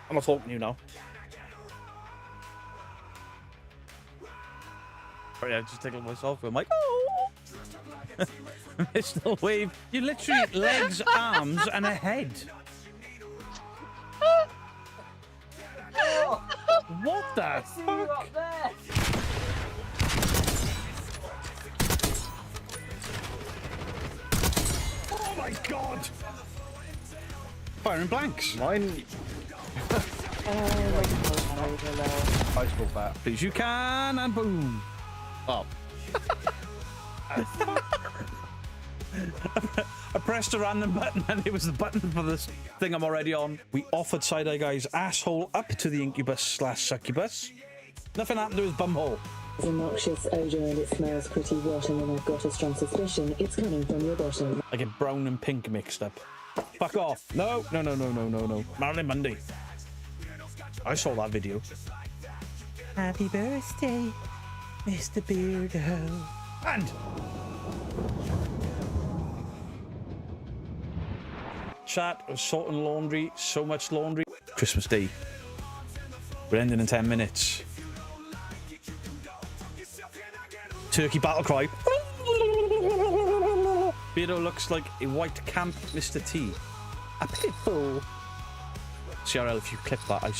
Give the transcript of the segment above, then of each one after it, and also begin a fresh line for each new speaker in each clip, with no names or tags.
I'm not talking to you now. Sorry, I just tickled myself. I'm like, oh! Mr. Wave. You literally legs, arms, and a head. What the fuck? Oh my god! Firing blanks.
Mine. I spoke that.
Please, you can, and boom. Oh. I pressed a random button and it was the button for this thing I'm already on. We offered Side-Eye Guy's asshole up to the incubus/succubus. Nothing happened to his bumhole.
It's a noxious odour and it smells pretty rotten, and I've got a strong suspicion it's coming from your bottom.
I get brown and pink mixed up. Fuck off. No. Marilyn Monday. I saw that video. Happy birthday, Mr. Beardo. And chat of sorting laundry, so much laundry. Christmas Day. We're ending in 10 minutes. Turkey battle cry. Beardo looks like a white camp Mr. T. A pitbull. CRL, if you clip that, I...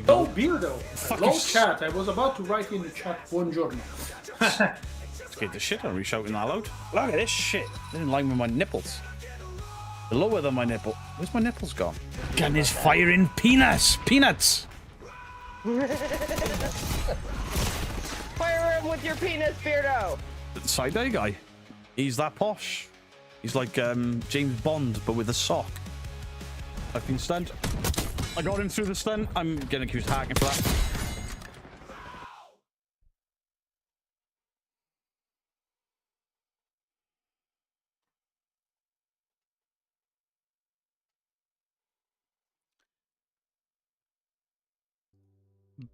Oh, Beardo! Hello,
you...
chat. I was about to write in the chat, buongiorno.
Scared the shit out of me shouting that loud. Look at this shit. They're in line with my nipples. They're lower than my nipple. Where's my nipples gone? Gun is firing peanuts! Peanuts!
Fire him with your penis, Beardo!
Side-Eye Guy. He's that posh. He's like James Bond, but with a sock. I've been stunned. I got him through the stun. I'm getting accused of hacking for that.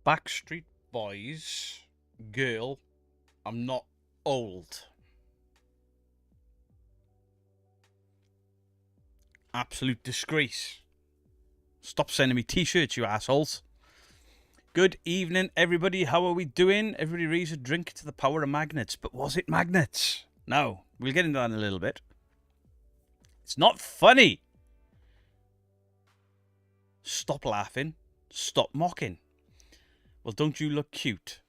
Backstreet Boys, girl, I'm not old. Absolute disgrace. Stop sending me t-shirts, you assholes. Good evening, everybody. How are we doing? Everybody raise a drink to the power of magnets. But was it magnets? No. We'll get into that in a little bit. It's not funny. Stop laughing. Stop mocking. Well, don't you look cute?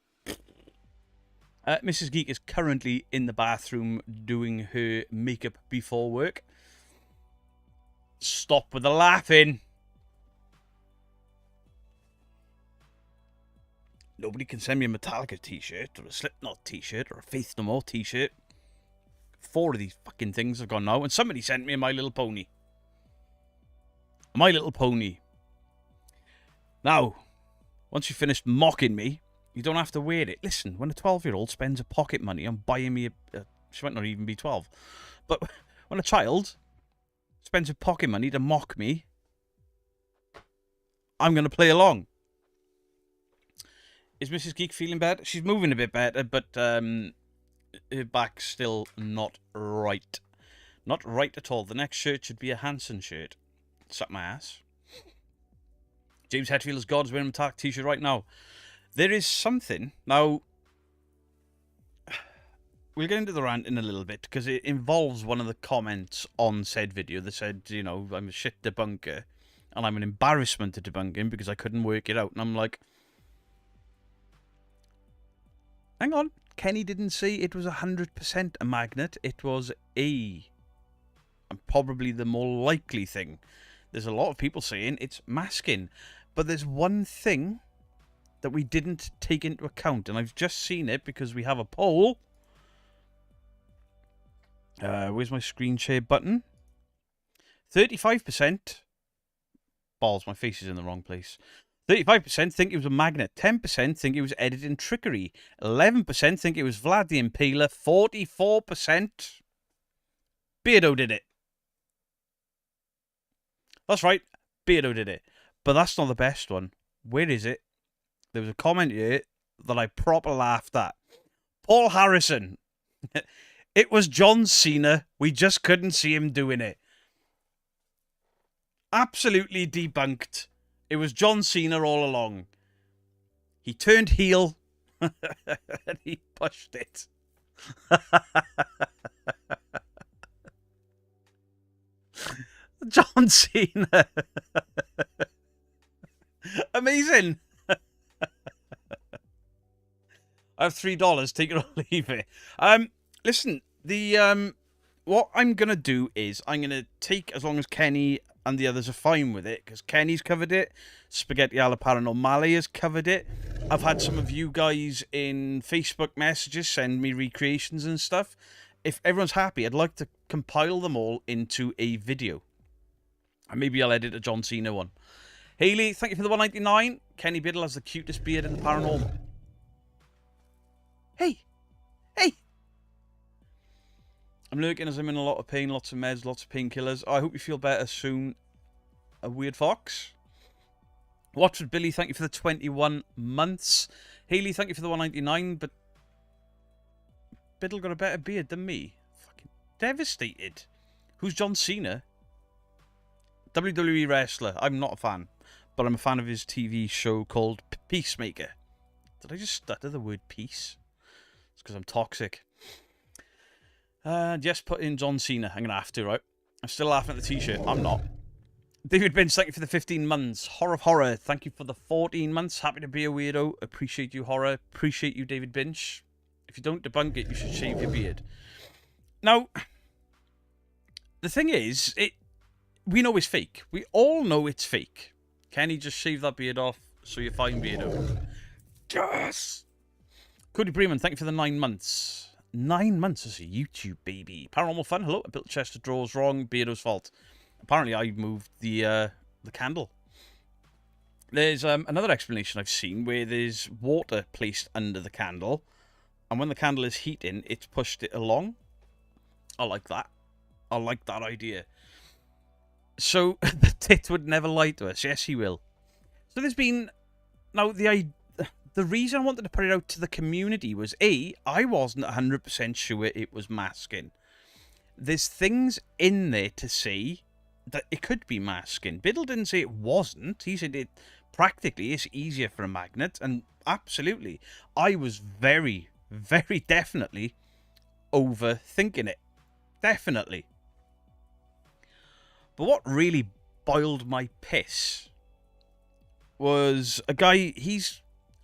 Mrs. Geek is currently in the bathroom doing her makeup before work. Stop with the laughing. Nobody can send me a Metallica t-shirt or a Slipknot t-shirt or a Faith No More t-shirt. 4 of these fucking things have gone now, and somebody sent me a My Little Pony. My Little Pony. Now, once you've finished mocking me, you don't have to wear it. Listen, when a 12-year-old spends a pocket money on buying me she might not even be 12. But when a child spends a pocket money to mock me, I'm going to play along. Is Mrs. Geek feeling better? She's moving a bit better, but her back's still not right. Not right at all. The next shirt should be a Hanson shirt. Suck my ass. James Hetfield's God's wearing a Metallica t-shirt right now. There is something. Now, we'll get into the rant in a little bit, because it involves one of the comments on said video that said, you know, I'm a shit debunker, and I'm an embarrassment to debunking because I couldn't work it out. And I'm like, hang on. Kenny didn't say it was 100% a magnet. It was and probably the more likely thing. There's a lot of people saying it's masking. But there's one thing that we didn't take into account. And I've just seen it because we have a poll. Where's my screen share button? 35%. Balls, my face is in the wrong place. 35% think it was a magnet. 10% think it was editing trickery. 11% think it was Vlad the Impaler. 44% Beardo did it. That's right. Beardo did it. But that's not the best one. Where is it? There was a comment here that I proper laughed at. Paul Harrison. It was John Cena. We just couldn't see him doing it. Absolutely debunked. It was John Cena all along. He turned heel and he pushed it. John Cena. Amazing. I have $3. Take it or leave it. Listen, what I'm gonna do is I'm gonna take, as long as Kenny and the others are fine with it, because Kenny's covered it, Spaghetti alla Paranormale has covered it. I've had some of you guys in Facebook messages send me recreations and stuff. If everyone's happy, I'd like to compile them all into a video. And maybe I'll edit a John Cena one. Haley, thank you for the 199. Kenny Biddle has the cutest beard in the paranormal. Hey! Hey! I'm lurking as I'm in a lot of pain, lots of meds, lots of painkillers. I hope you feel better soon. A weird fox. Watford Billy, thank you for the 21 months. Haley, thank you for the 199, but Biddle got a better beard than me. Fucking devastated. Who's John Cena? WWE wrestler. I'm not a fan, but I'm a fan of his TV show called Peacemaker. Did I just stutter the word peace? It's because I'm toxic. Just put in John Cena. I'm going to have to, right? I'm still laughing at the t-shirt. I'm not. David Binch, thank you for the 15 months. Horror of Horror, thank you for the 14 months. Happy to be a weirdo. Appreciate you, Horror. Appreciate you, David Binch. If you don't debunk it, you should shave your beard. Now, the thing is, we know it's fake. We all know it's fake. Kenny, just shave that beard off so you're fine, beardo. Yes! Cody Breman, thank you for the 9 months. 9 months as a YouTube baby. Paranormal Fun, hello. I built the chest of drawers wrong. Beardo's fault. Apparently, I moved the candle. There's another explanation I've seen where there's water placed under the candle, and when the candle is heating, it's pushed it along. I like that. I like that idea. So, the tit would never lie to us. Yes, he will. So there's been... Now, the reason I wanted to put it out to the community was, A, I wasn't 100% sure it was masking. There's things in there to say that it could be masking. Biddle didn't say it wasn't. He said it practically is easier for a magnet, and absolutely. I was very, very definitely overthinking it. Definitely. But what really boiled my piss was a guy,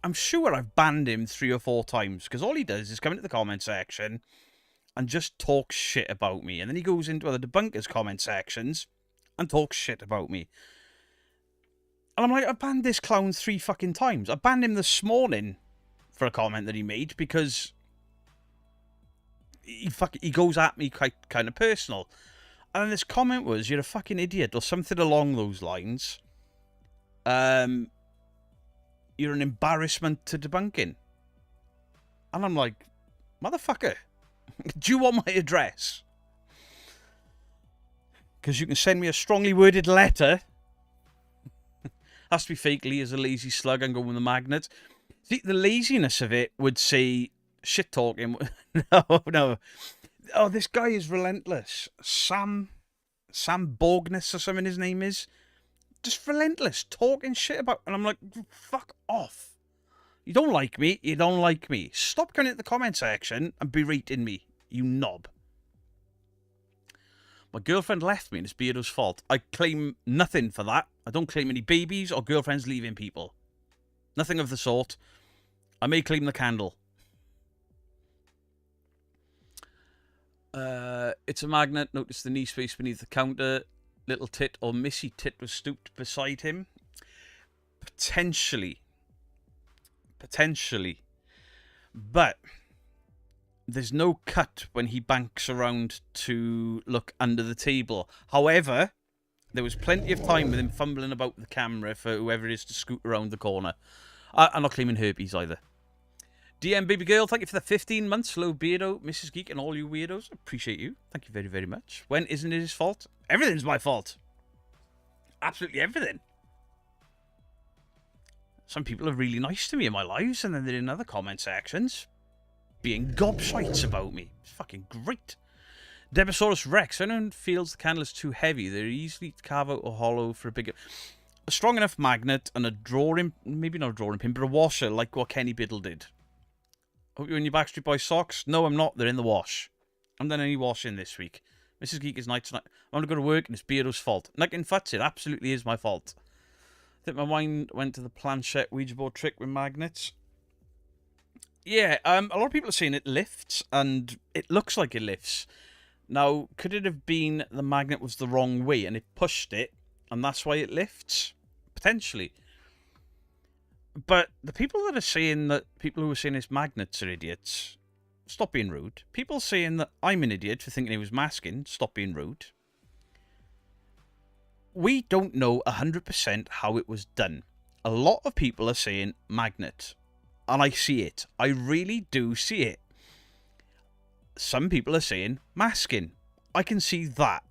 I'm sure I've banned him 3 or 4 times, because all he does is come into the comment section and just talk shit about me. And then he goes into other debunkers' comment sections and talks shit about me. And I'm like, I banned this clown 3 fucking times. I banned him this morning for a comment that he made because he goes at me kind of personal. And this comment was, you're a fucking idiot, or something along those lines. You're an embarrassment to debunking. And I'm like, motherfucker, do you want my address? Because you can send me a strongly worded letter. Has to be fake. Lee is a lazy slug. I'm going with the magnet. See, the laziness of it would say shit talking. No. Oh, this guy is relentless. Sam Borgness or something his name is. Just relentless. Talking shit about... And I'm like, fuck off. You don't like me. You don't like me. Stop coming into the comment section and berating me, you knob. My girlfriend left me and it's Beardo's fault. I claim nothing for that. I don't claim any babies or girlfriends leaving people. Nothing of the sort. I may claim the candle. It's a magnet. Notice the knee space beneath the counter. Little tit or Missy tit was stooped beside him. Potentially. But there's no cut when he banks around to look under the table. However, there was plenty of time with him fumbling about the camera for whoever it is to scoot around the corner. I'm not claiming herpes either. DM Baby Girl, thank you for the 15 months. Hello, Beardo, Mrs. Geek, and all you weirdos. Appreciate you. Thank you very, very much. When isn't it his fault? Everything's my fault. Absolutely everything. Some people are really nice to me in my lives, and then they're in other comment sections. being gobshites about me. It's fucking great. Debisaurus Rex. If anyone feels the candle is too heavy, they're easy to carve out a hollow for a bigger... A strong enough magnet and a drawing... Maybe not a drawing pin, but a washer, like what Kenny Biddle did. Hope you're in your Backstreet Boys socks. No, I'm not. They're in the wash. I haven't done any washing this week. Mrs. Geek is night tonight. I want to go to work and it's Beardo's fault. Nicking futs, it absolutely is my fault. I think my mind went to the planchette Ouija board trick with magnets. Yeah, a lot of people are saying it lifts, and it looks like it lifts. Now, could it have been the magnet was the wrong way and it pushed it, and that's why it lifts? Potentially. But the people that are saying that people who are saying it's magnets are idiots, stop being rude. People saying that I'm an idiot for thinking he was masking, stop being rude. We don't know 100% how it was done. A lot of people are saying magnet. And I see it. I really do see it. Some people are saying masking. I can see that.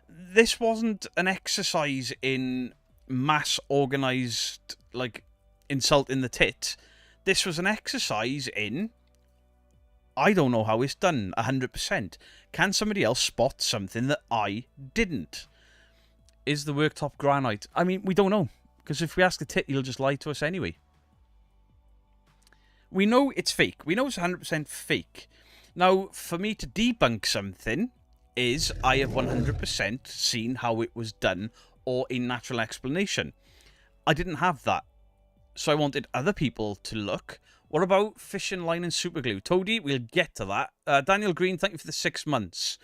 This wasn't an exercise in mass organised, like, insult in the tit. This was an exercise in... I don't know how it's done 100%. Can somebody else spot something that I didn't? Is the worktop granite? I mean, we don't know. Because if we ask the tit, he'll just lie to us anyway. We know it's fake. We know it's 100% fake. Now, for me to debunk something is I have 100% seen how it was done or a natural explanation. I didn't have that. So I wanted other people to look. What about fishing line and superglue? Toady, we'll get to that. Daniel Green, thank you for the 6 months.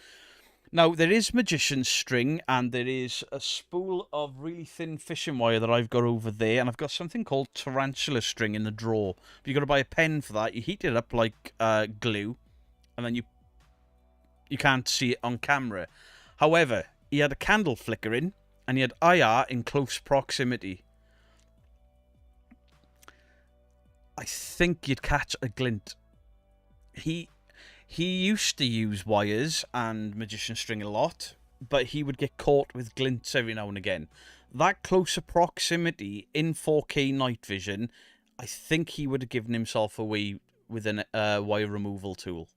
Now, there is magician's string, and there is a spool of really thin fishing wire that I've got over there, and I've got something called tarantula string in the drawer. But you've got to buy a pen for that. You heat it up like glue, and then you can't see it on camera. However, he had a candle flickering, and he had IR in close proximity. I think you'd catch a glint. He used to use wires and magician string a lot, but he would get caught with glints every now and again. That closer proximity in 4K night vision, I think he would have given himself away with a wire removal tool.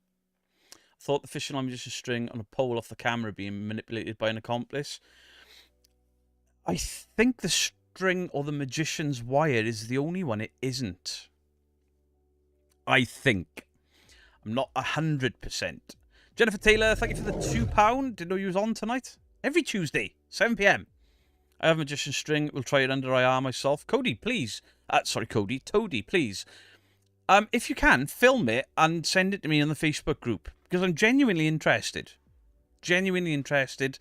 I thought the fishing line magician string on a pole off the camera being manipulated by an accomplice. I think the string or the magician's wire is the only one it isn't. I think. I'm not 100%. Jennifer Taylor, thank you for the £2. Didn't know you was on tonight. Every Tuesday, 7 PM. I have a magician string. We'll try it under IR myself. Cody, please. Toady, please. If you can, film it and send it to me on the Facebook group. Because I'm genuinely interested. Genuinely interested.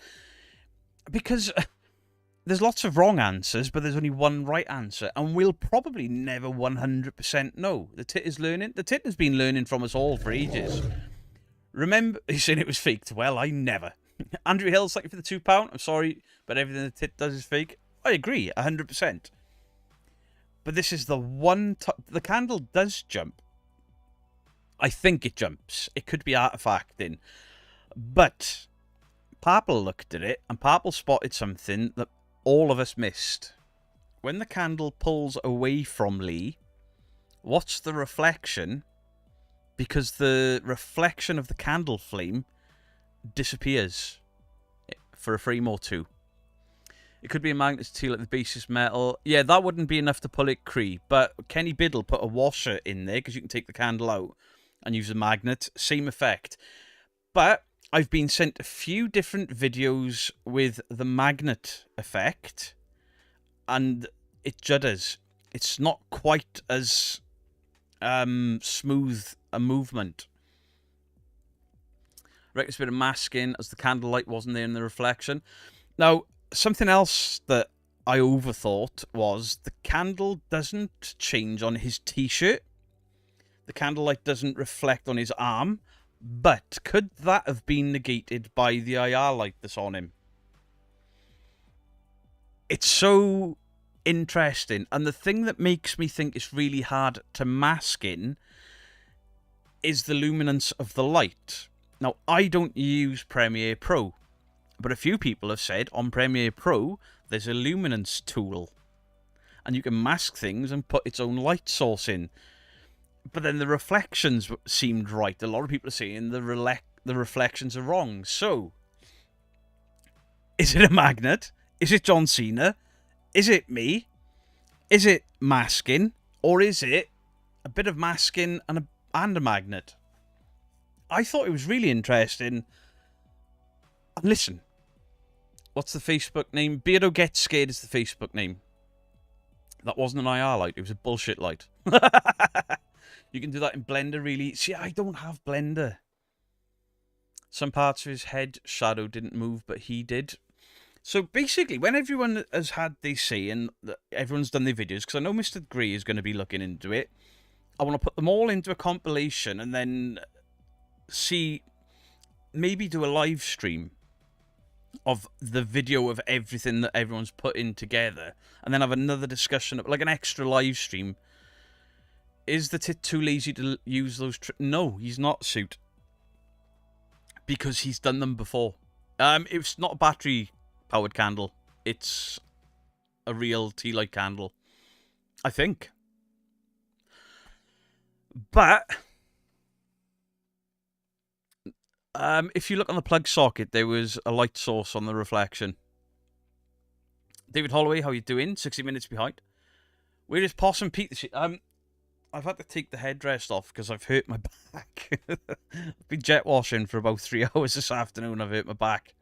Because there's lots of wrong answers, but there's only one right answer. And we'll probably never 100% know. The tit is learning. The tit has been learning from us all for ages. Remember, he's saying it was faked. Well, I never. Andrew Hill, thank you for the £2. I'm sorry, but everything the tit does is fake. I agree, 100%. But this is the one time... The candle does jump. I think it jumps. It could be artifacting. But Parple looked at it, and Parple spotted something that all of us missed. When the candle pulls away from Lee, what's the reflection? Because the reflection of the candle flame disappears for a frame or two. It could be a magnet steel at the basis metal. Yeah, that wouldn't be enough to pull it Cree. But Kenny Biddle put a washer in there because you can take the candle out and use a magnet. Same effect. But I've been sent a few different videos with the magnet effect, and it judders. It's not quite as smooth a movement. Right, it's a bit of masking as the candlelight wasn't there in the reflection. Now, something else that I overthought was the candle doesn't change on his t-shirt. The candlelight doesn't reflect on his arm. But could that have been negated by the IR light that's on him? It's so interesting. And the thing that makes me think it's really hard to mask in is the luminance of the light. Now, I don't use Premiere Pro, but a few people have said on Premiere Pro there's a luminance tool. And you can mask things and put its own light source in. But then the reflections seemed right. A lot of people are saying the reflections are wrong. So, is it a magnet? Is it John Cena? Is it me? Is it masking? Or is it a bit of masking and a magnet? I thought it was really interesting. And listen, what's the Facebook name? Beardo Gets Scared is the Facebook name. That wasn't an IR light. It was a bullshit light. You can do that in Blender, really. See, I don't have Blender. Some parts of his head shadow didn't move, but he did. So basically, when everyone has had they say, and everyone's done their videos, because I know Mr. Grey is going to be looking into it, I want to put them all into a compilation and then see, maybe do a live stream of the video of everything that everyone's put in together, and then have another discussion, like an extra live stream. Is the tit too lazy to use those? No, he's not, Suit, because he's done them before. It's not a battery-powered candle. It's a real tea light candle, I think. But if you look on the plug socket, there was a light source on the reflection. David Holloway, how you doing? 60 minutes behind. Where is Possum Pete? I've had to take the headrest off because I've hurt my back. I've been jet washing for about 3 hours this afternoon. I've hurt my back.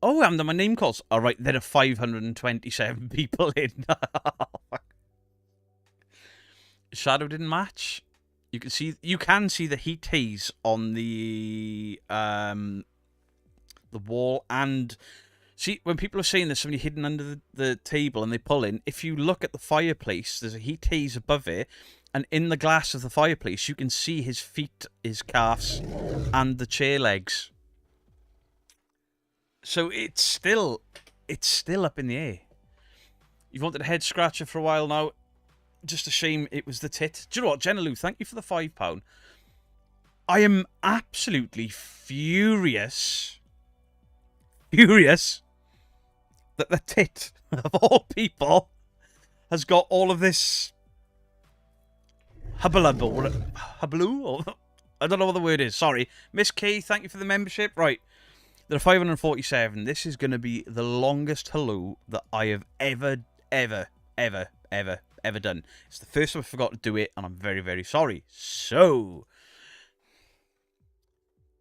Oh, and my name calls. All right, there are 527 people in. Shadow didn't match. You can see the heat haze on the wall, and see when people are saying there's somebody hidden under the table and they pull in. If you look at the fireplace, there's a heat haze above it, and in the glass of the fireplace, you can see his feet, his calves, and the chair legs. So it's still up in the air. You've wanted a head scratcher for a while now. Just a shame it was the tit. Do you know what, Jenna Lou, thank you for the £5. I am absolutely furious that the tit, of all people, has got all of this hubbaloo, or I don't know what the word is, sorry. Miss K, thank you for the membership. Right, there are 547. This is going to be the longest hello that I have ever done. It's the first time I forgot to do it, and I'm very, very sorry. So,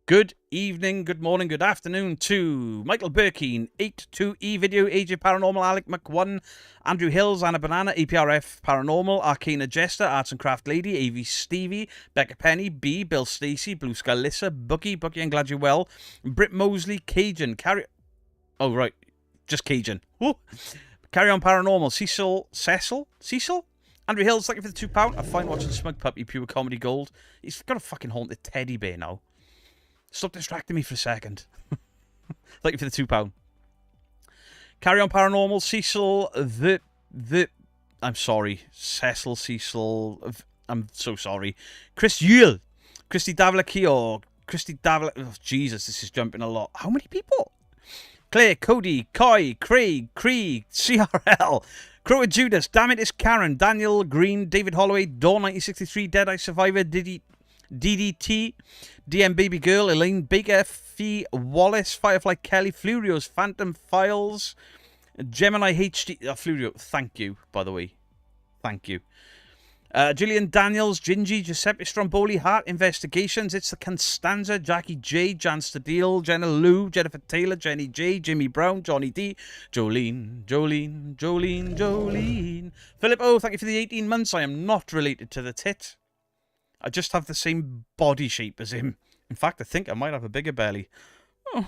good evening, good morning, good afternoon to Michael Burkeen, 82E Video, AJ Paranormal, Alec Mc1, Andrew Hills, Anna Banana, APRF Paranormal, Arcana Jester, Arts and Craft Lady, AV Stevie, Becca Penny, B, Bill Stacey, Blue Sky Lissa, Bookie, I'm glad you're well, Britt Mosley, Cajun, oh, right, just Cajun. Woo. Carry On Paranormal, Cecil? Andrew Hills, thank you for the £2. I find watching Smug Puppy pure comedy gold. He's got a fucking haunted teddy bear now. Stop distracting me for a second. Thank you for the £2. Carry On Paranormal, Cecil, I'm sorry. Cecil, I'm so sorry. Chris Yule, Christy Davila Keo, oh Jesus, this is jumping a lot. How many people? Claire, Cody, Coy, Craig, Krieg, CRL, Crow Judas, Damn It, It's Karen, Daniel Green, David Holloway, Dawn 1963, Deadeye Survivor, DDT, DM Baby Girl, Elaine Baker, Fee Wallace, Firefly Kelly, Furios, Phantom Files, Gemini HD, Flurio, thank you, by the way. Thank you. Gillian Daniels, Gingy, Giuseppe Stromboli, Heart Investigations, It's the Constanza, Jackie J, Jan Stadil, Jenna Lou, Jennifer Taylor, Jenny J, Jimmy Brown, Johnny D, Jolene. Philip O, thank you for the 18 months. I am not related to the tit. I just have the same body shape as him. In fact, I think I might have a bigger belly. Oh.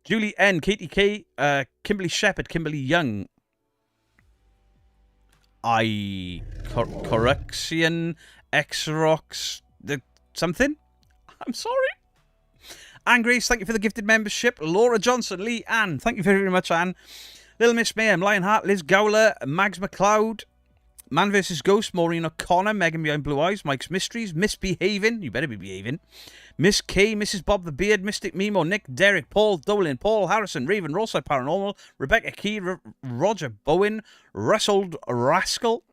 Julie N, Katie K, Kimberly Shepherd, Kimberly Young, Correction, Xrox, something? I'm sorry. Anne Grace, thank you for the gifted membership. Laura Johnson, Lee Ann, thank you very much, Anne. Little Miss Mayhem, Lionheart, Liz Gowler, Mags McLeod, Man vs. Ghost, Maureen O'Connor, Megan Behind Blue Eyes, Mike's Mysteries, Misbehaving, you better be behaving, Miss K, Mrs. Bob the Beard, Mystic Mimo, Nick, Derek, Paul, Dolan, Paul Harrison, Raven, Roadside Paranormal, Rebecca Key, Roger Bowen, Russell Rascal,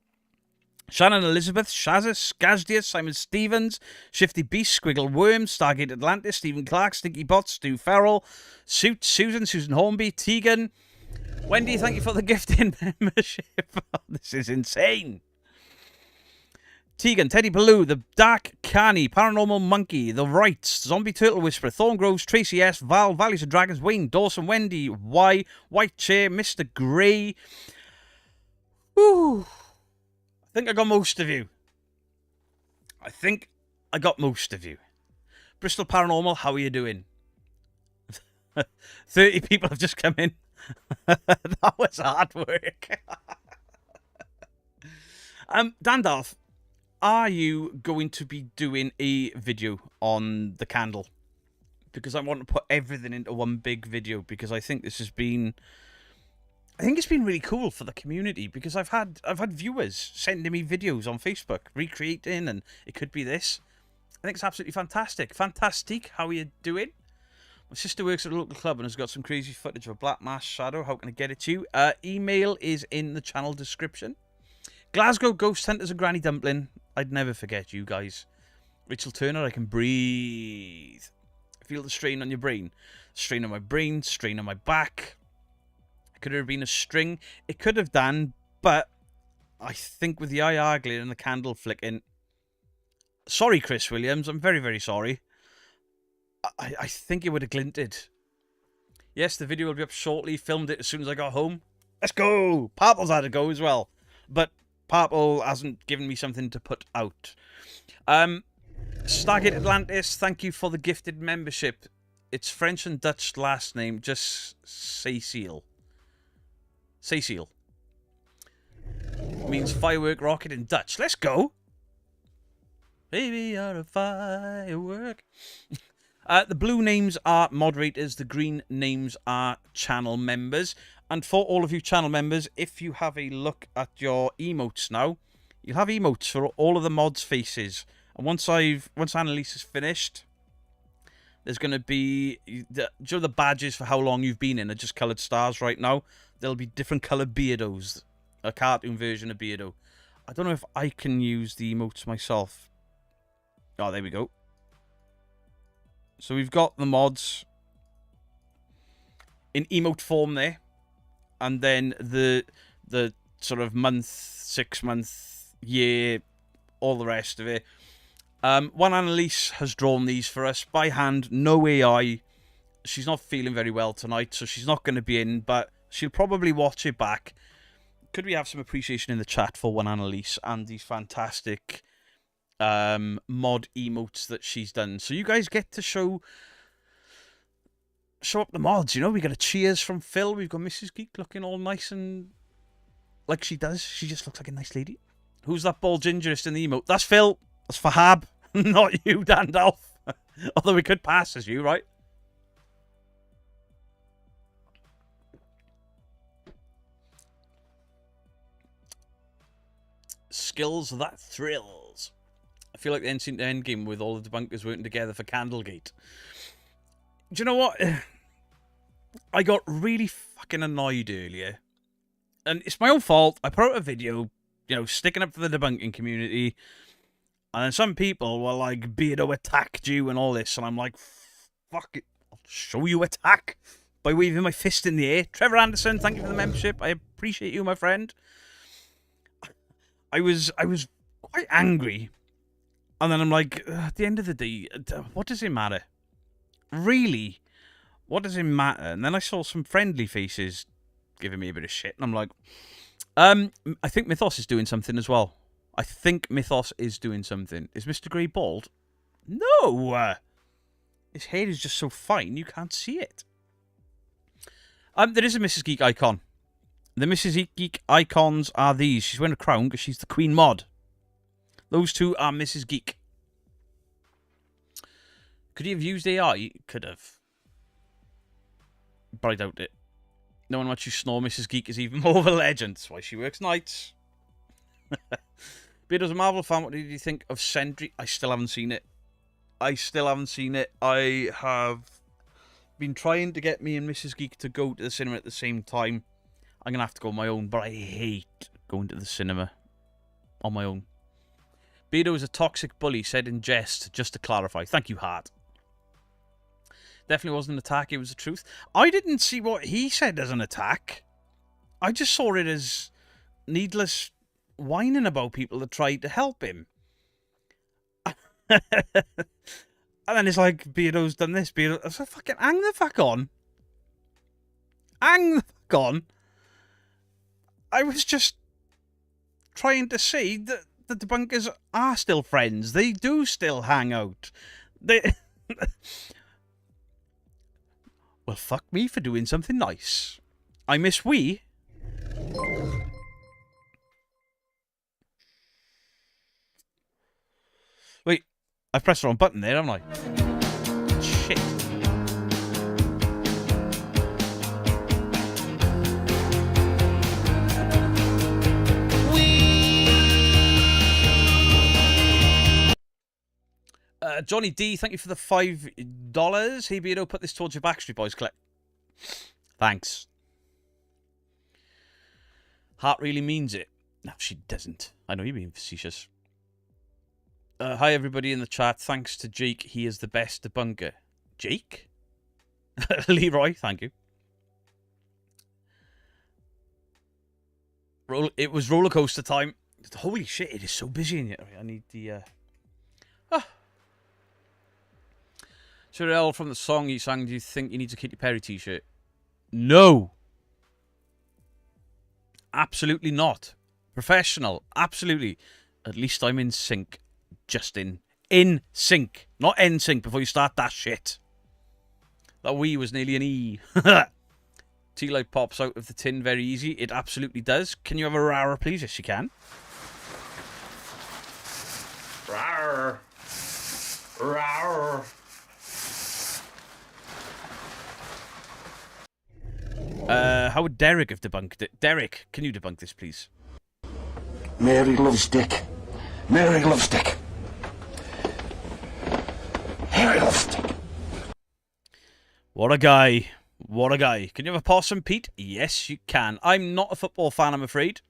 Shannon Elizabeth, Shazza, Skazdia, Simon Stevens, Shifty Beast, Squiggle Worm, Stargate Atlantis, Stephen Clark, Stinky Bot, Stu Farrell, Susan Hornby, Tegan. Wendy, thank you for the gifting membership. This is insane. Tegan, Teddy Baloo, The Dark Carney, Paranormal Monkey, The Rights, Zombie Turtle Whisperer, Thorngroves, Tracy S, Val, Values of Dragons, Wayne, Dawson, Wendy, Y, White Chair, Mr. Grey. Whew. I think I got most of you. Bristol Paranormal, how are you doing? 30 people have just come in. That was hard work. Dandalf, are you going to be doing a video on the candle? Because I want to put everything into one big video, because I think this has been... I think it's been really cool for the community, because I've had viewers sending me videos on Facebook, recreating, and it could be this. I think it's absolutely fantastic. Fantastic. How are you doing? My sister works at a local club and has got some crazy footage of a black mass shadow. How can I get it to you? Email is in the channel description. Glasgow Ghost Hunters and Granny Dumpling. I'd never forget you guys. Rachel Turner, I can breathe. Feel the strain on your brain. Strain on my brain, strain on my back. Could it have been a string? It could have done, but I think with the eye arguing and the candle flicking... Sorry, Chris Williams. I'm very, very sorry. I think it would have glinted. Yes, the video will be up shortly. Filmed it as soon as I got home. Let's go! Purple's had to go as well. But Purple hasn't given me something to put out. Stargate Atlantis, thank you for the gifted membership. It's French and Dutch last name. Just Cecile. Cecile. Means firework rocket in Dutch. Let's go. Baby, you're a firework. The blue names are moderators. The green names are channel members. And for all of you channel members, if you have a look at your emotes now, you'll have emotes for all of the mods' faces. And once Annalise is finished, there's going to be the badges for how long you've been in are just coloured stars right now. There'll be different coloured beardos, a cartoon version of Beardo. I don't know if I can use the emotes myself. Oh, there we go. So we've got the mods in emote form there. And then the sort of month, 6 month, year, all the rest of it. One Annalise has drawn these for us by hand, no AI. She's not feeling very well tonight, so she's not going to be in, but she'll probably watch it back. Could we have some appreciation in the chat for one Annalise and these fantastic mod emotes that she's done? So you guys get to show up the mods, you know. We got a cheers from Phil. We've got Mrs. Geek looking all nice and like she does. She just looks like a nice lady. Who's that bald gingerist in the emote? That's Phil. That's Fahab. Not you, Dandalf. Although we could pass as you, right? Skills that thrills. I feel like the Ancient Endgame with all the debunkers working together for Candlegate. Do you know what? I got really fucking annoyed earlier. And it's my own fault. I put out a video, you know, sticking up for the debunking community. And then some people were like, Beardo attacked you and all this. And I'm like, fuck it. I'll show you attack by waving my fist in the air. Trevor Anderson, thank you for the membership. I appreciate you, my friend. I was quite angry. And then I'm like, at the end of the day, what does it matter? Really? What does it matter? And then I saw some friendly faces giving me a bit of shit. And I'm like, I think Mythos is doing something as well. I think Mythos is doing something. Is Mr. Grey bald? No! His hair is just so fine, you can't see it. There is a Mrs. Geek icon. The Mrs. Geek icons are these. She's wearing a crown because she's the Queen Mod. Those two are Mrs. Geek. Could he have used AI? Could have. But I doubt it. No one lets you snore. Mrs. Geek is even more of a legend. That's why she works nights. Beardo's a Marvel fan. What did you think of Sentry? I still haven't seen it. I have been trying to get me and Mrs. Geek to go to the cinema at the same time. I'm going to have to go on my own, but I hate going to the cinema. on my own. Beardo is a toxic bully, said in jest, just to clarify. Thank you, Hart. Definitely wasn't an attack, it was the truth. I didn't see what he said as an attack. I just saw it as needless whining about people that tried to help him. And then it's like, Beardo's done this, Beardo... I said, fucking hang the fuck on. Hang the fuck on. I was just trying to see that the debunkers are still friends. They do still hang out. They... Well, fuck me for doing something nice. I miss we. Wait, I pressed the wrong button there, haven't I? Shit. Johnny D, thank you for the $5. Hey, Beardo, put this towards your Backstreet Boys clip. Thanks. Heart really means it. No, she doesn't. I know you're being facetious. Hi, everybody in the chat. Thanks to Jake. He is the best debunker. Jake? Leroy, thank you. It was roller coaster time. Holy shit, it is so busy in here. I need the... Surreal, from the song you sang, do you think you need a Katy Perry t-shirt? No. Absolutely not. Professional. Absolutely. At least I'm in sync. Just in sync. Not N sync before you start that shit. That we was nearly an E. Tea light pops out of the tin very easy. It absolutely does. Can you have a rar, please? Yes, you can.
Rawr. Rawr.
How would Derek have debunked it? Derek, can you debunk this, please?
Mary loves Dick. Mary loves Dick. Mary loves Dick.
What a guy. What a guy. Can you have a possum, Pete? Yes, you can. I'm not a football fan, I'm afraid.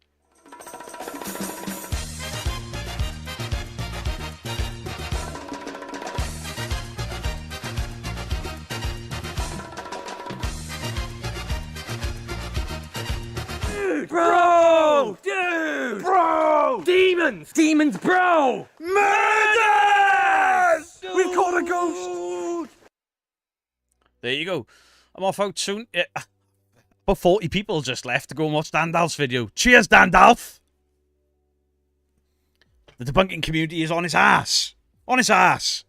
Bro! Dude! Bro! Demons! Demons, bro! Murders! We've caught a ghost!
There you go. I'm off out soon. About 40 people just left to go and watch Dandalf's video. Cheers, Dandalf! The debunking community is on his ass. On his ass.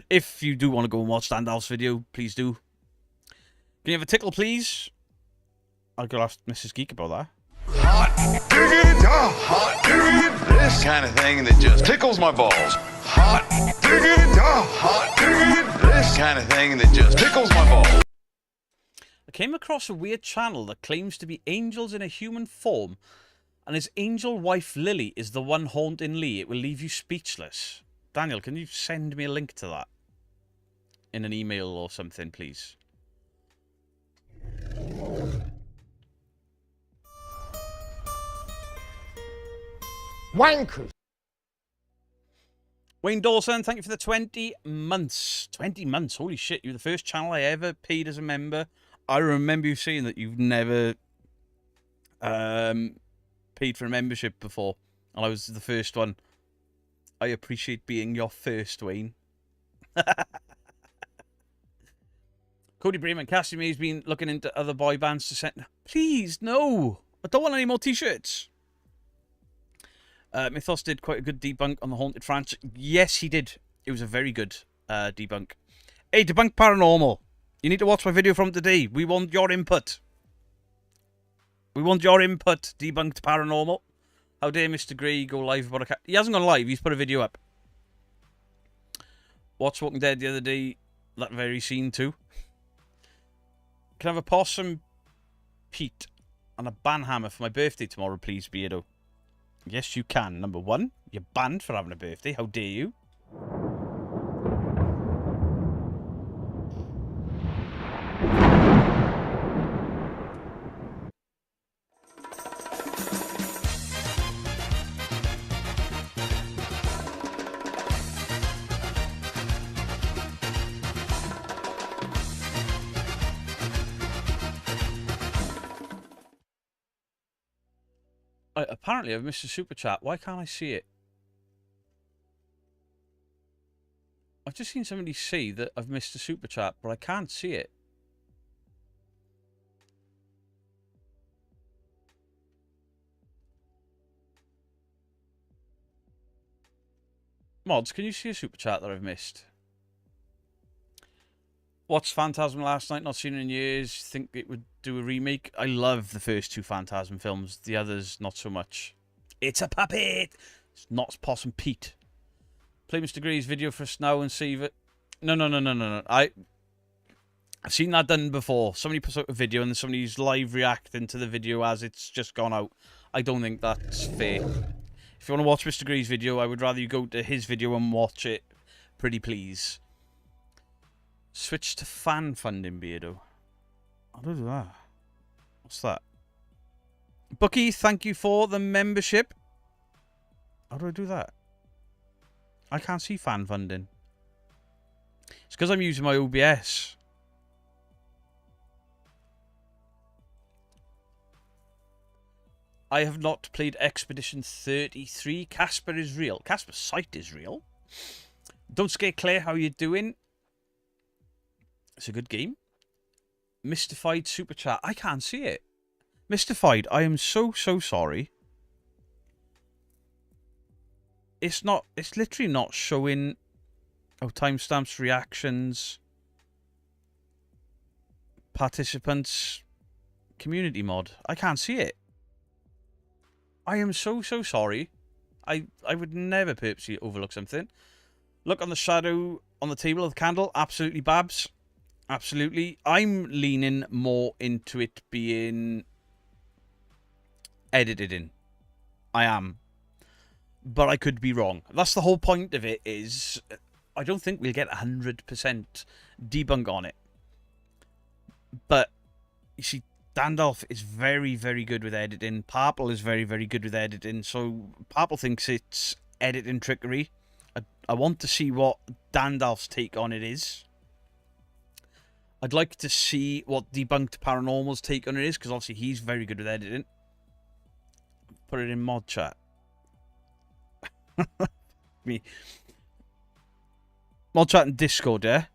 If you do want to go and watch Dandalf's video, please do. Can you have a tickle, please? I'll go ask Mrs. Geek about that.
Hot diggity, hot diggity, this kind of thing that just tickles my balls. Hot diggity, hot diggity, this kind of thing that just tickles my balls.
I came across a weird channel that claims to be angels in a human form, and his angel wife Lily is the one haunting Lee. It will leave you speechless. Daniel, can you send me a link to that in an email or something, please?
Wankers!
Wayne Dawson, thank you for the 20 months. 20 months, holy shit. You're the first channel I ever paid as a member. I remember you saying that you've never paid for a membership before. And I was the first one. I appreciate being your first, Wayne. Cody Bremen, Cassie May's been looking into other boy bands to send... Please, no. I don't want any more t-shirts. Mythos did quite a good debunk on the Haunted franchise. Yes, he did. It was a very good debunk. Hey, Debunk Paranormal. You need to watch my video from today. We want your input. We want your input, Debunked Paranormal. How dare Mr. Grey go live about a cat? He hasn't gone live. He's put a video up. Watched Walking Dead the other day. That very scene too. Can I have a possum, Pete, and a banhammer for my birthday tomorrow, please, Beardo? Yes, you can. Number one, you're banned for having a birthday. How dare you? Apparently, I've missed a super chat. Why can't I see it? I've just seen somebody say that I've missed a super chat, but I can't see it. Mods, can you see a super chat that I've missed? Watched Phantasm last night, not seen it in years. Think it would do a remake. I love the first two Phantasm films. The others, not so much. It's a puppet! It's not Possum Pete. Play Mr. Gray's video for us now and save it. No. I've seen that done before. Somebody puts out a video and then somebody's live reacting to the video as it's just gone out. I don't think that's fair. If you want to watch Mr. Gray's video, I would rather you go to his video and watch it. Pretty please. Switch to fan funding, Beardo. How do I do that? What's that? Bucky, thank you for the membership. How do I do that? I can't see fan funding. It's because I'm using my OBS. I have not played Expedition 33. Casper is real. Casper's site is real. Don't Scare Claire, how you doing? It's a good game. Mystified Super Chat. I can't see it. Mystified, I am so sorry. It's literally not showing. Oh, timestamps, reactions, participants, community mod. I can't see it. I am so sorry. I would never purposely overlook something. Look on the shadow on the table of the candle. Absolutely, Babs. Absolutely. I'm leaning more into it being edited in. I am. But I could be wrong. That's the whole point of it, is I don't think we'll get 100% debunk on it. But, you see, Dandalf is very good with editing. Parple is very good with editing. So, Parple thinks it's editing trickery. I want to see what Dandalf's take on it is. I'd like to see what Debunked Paranormal's take on it is, because obviously he's very good with editing. Put it in mod chat. Me. Mod chat and Discord, yeah?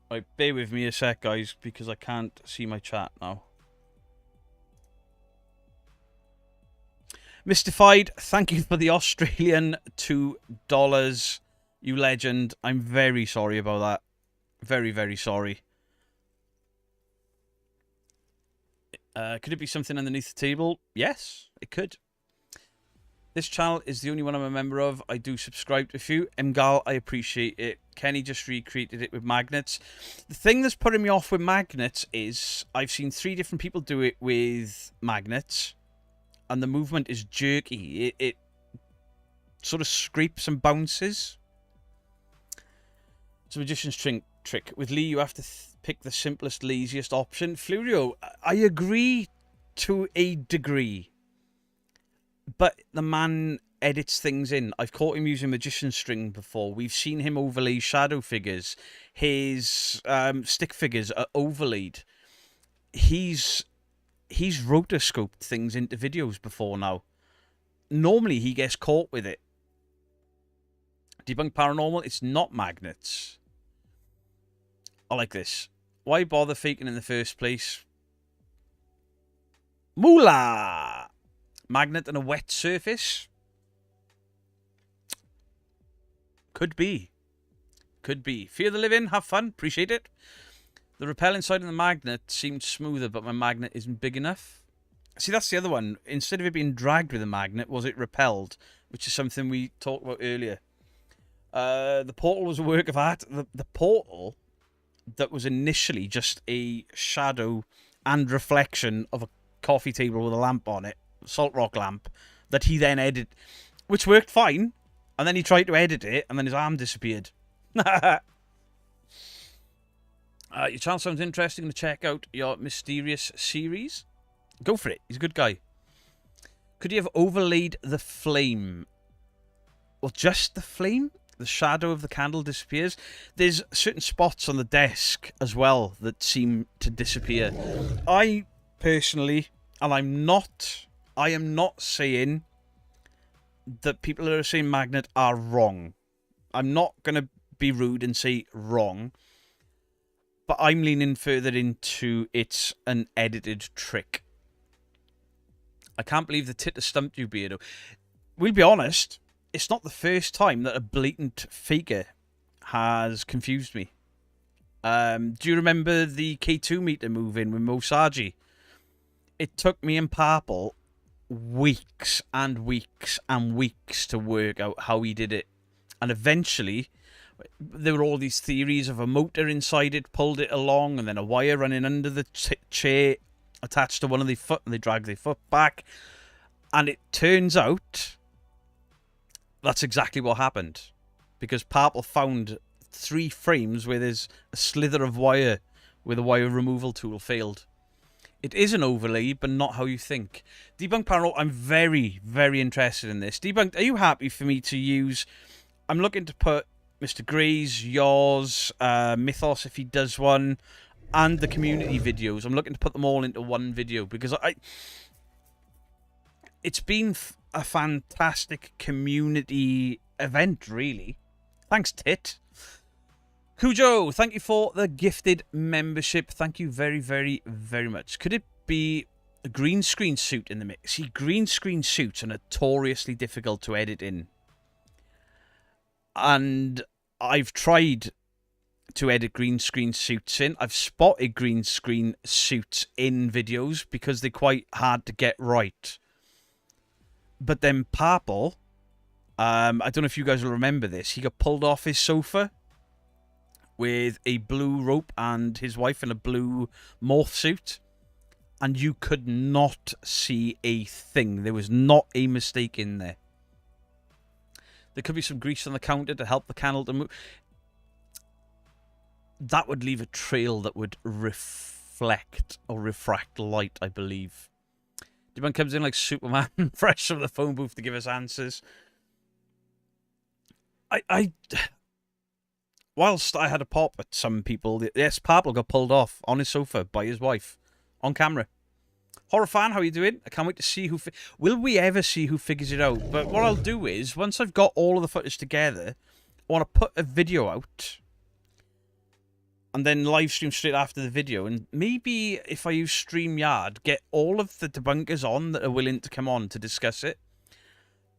Right, bear with me a sec, guys, because I can't see my chat now. Mystified, thank you for the Australian $2. You legend. I'm very sorry about that. Very sorry. Could it be something underneath the table? Yes, it could. This channel is the only one I'm a member of. I do subscribe to a few. Mgal, I appreciate it. Kenny just recreated it with magnets. The thing that's putting me off with magnets is I've seen 3 different people do it with magnets, and the movement is jerky. It sort of scrapes and bounces. It's a magician's trick. With Lee, you have to pick the simplest, laziest option. Flurio, I agree to a degree. But the man edits things in. I've caught him using magician's string before. We've seen him overlay shadow figures. His stick figures are overlaid. He's rotoscoped things into videos before now. Normally, he gets caught with it. Debunk Paranormal, it's not magnets. I like this. Why bother faking in the first place? Moolah! Magnet and a wet surface? Could be. Could be. Fear the living, have fun, appreciate it. The repel inside of the magnet seemed smoother, but my magnet isn't big enough. See, that's the other one. Instead of it being dragged with a magnet, was it repelled? Which is something we talked about earlier. The portal was a work of art. The portal that was initially just a shadow and reflection of a coffee table with a lamp on it, salt rock lamp, that he then edited, which worked fine, and then he tried to edit it, and then his arm disappeared. Your channel sounds interesting to check out your mysterious series. Go for it. He's a good guy. Could you have overlaid the flame? Well, just the flame? The shadow of the candle disappears. There's certain spots on the desk as well that seem to disappear. I personally And I am not saying that people that are saying magnet are wrong. I'm not going to be rude and say wrong. But I'm leaning further into it's an edited trick. I can't believe the tit has stumped you, Beardo. We'll be honest, it's not the first time that a blatant faker has confused me. Do you remember the K2 meter move-in with Mosaji? It took me and Purple weeks and weeks and weeks to work out how he did it. And eventually, there were all these theories of a motor inside it, pulled it along, and then a wire running under the chair attached to one of the foot, and they dragged their foot back. And it turns out that's exactly what happened. Because Purple found 3 frames where there's a slither of wire where the wire removal tool failed. It is an overlay, but not how you think. Debunked Paranormal, I'm very, very interested in this. Debunked, are you happy for me to use... I'm looking to put Mr. Gray's, yours, Mythos if he does one, and the community videos. I'm looking to put them all into one video because it's been a fantastic community event, really. Thanks, Tit. Cujo, thank you for the gifted membership. Thank you very, very, very much. Could it be a green screen suit in the mix? See, green screen suits are notoriously difficult to edit in. And I've tried to edit green screen suits in. I've spotted green screen suits in videos because they're quite hard to get right. But then Purple, I don't know if you guys will remember this, he got pulled off his sofa with a blue rope and his wife in a blue morph suit. And you could not see a thing. There was not a mistake in there. There could be some grease on the counter to help the candle to move. That would leave a trail that would reflect or refract light, I believe. Debunk comes in like Superman, fresh from the phone booth to give us answers. Whilst I had a pop at some people, yes, Purple got pulled off on his sofa by his wife on camera. Horror fan, how you doing? I can't wait to see who... Will we ever see who figures it out? But what I'll do is, once I've got all of the footage together, I want to put a video out and then live stream straight after the video. And maybe if I use StreamYard, get all of the debunkers on that are willing to come on to discuss it.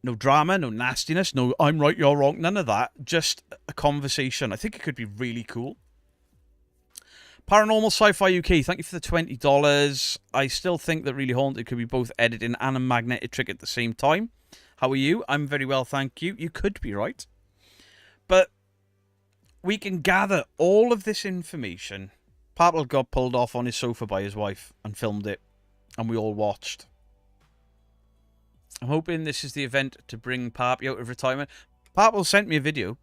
No drama, no nastiness, no I'm right, you're wrong, none of that. Just a conversation. I think it could be really cool. Paranormal Sci-Fi UK, thank you for the $20. I still think that Really Haunted could be both editing and a magnetic trick at the same time. How are you? I'm very well, thank you. You could be right. But we can gather all of this information. Purple got pulled off on his sofa by his wife and filmed it. And we all watched. I'm hoping this is the event to bring Parpy out of retirement. Purple sent me a video.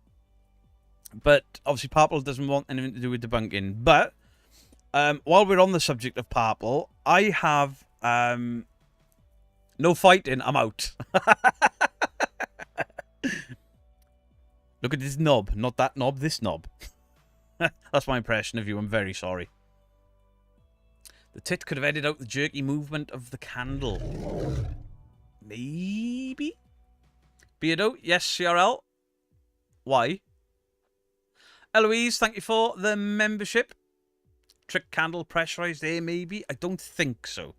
But obviously Purple doesn't want anything to do with debunking. But while we're on the subject of Purple, I have no fighting. I'm out. Look at this knob. Not that knob, this knob. That's my impression of you. I'm very sorry. The tit could have edited out the jerky movement of the candle. Maybe? Beardo, yes, CRL. Why? Eloise, thank you for the membership. Trick candle pressurized air, maybe? I don't think so.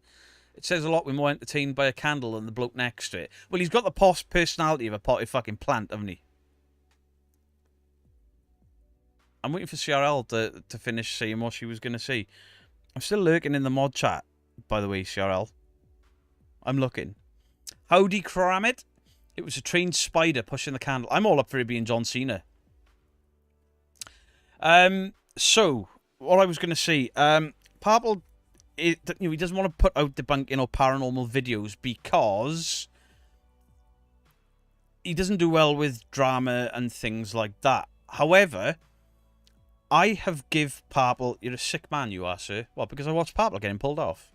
It says a lot we're more entertained by a candle than the bloke next to it. Well, he's got the posh personality of a potted fucking plant, haven't he? I'm waiting for CRL to finish saying what she was going to say. I'm still lurking in the mod chat, by the way, CRL. I'm looking. Howdy, Kramit. It was a trained spider pushing the candle. I'm all up for it being John Cena. So, what I was going to say, Purple, he doesn't want to put out debunking or paranormal videos because he doesn't do well with drama and things like that. However, I have give Purple... You're a sick man, you are, sir. Well, because I watched Purple getting pulled off.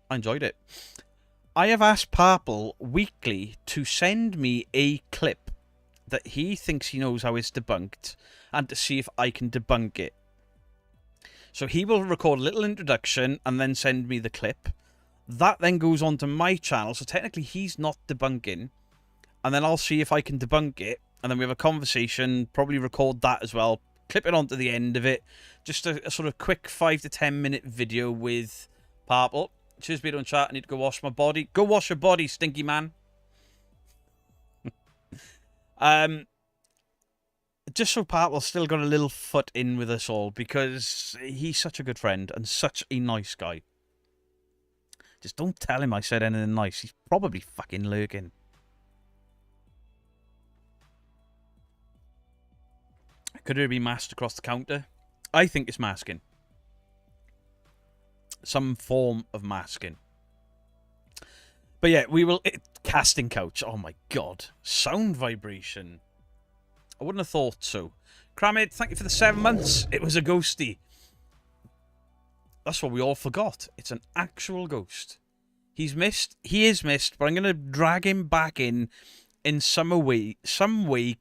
I enjoyed it. I have asked Purple weekly to send me a clip that he thinks he knows how it's debunked and to see if I can debunk it. So he will record a little introduction and then send me the clip. That then goes on to my channel, so technically he's not debunking. And then I'll see if I can debunk it, and then we have a conversation, probably record that as well, clip it onto the end of it. Just a sort of quick 5 to 10 minute video with Purple. Cheers, Beto and chat. I need to go wash my body. Go wash your body, stinky man. Just so Purple's still got a little foot in with us all, because he's such a good friend and such a nice guy. Just don't tell him I said anything nice. He's probably fucking lurking. Could it be masked across the counter? I think it's masking. Some form of masking. But yeah, we will... casting couch. Oh my god. Sound vibration. I wouldn't have thought so. Kramid, thank you for the 7 months. It was a ghosty. That's what we all forgot. It's an actual ghost. He's missed. He is missed, but I'm going to drag him back in some way,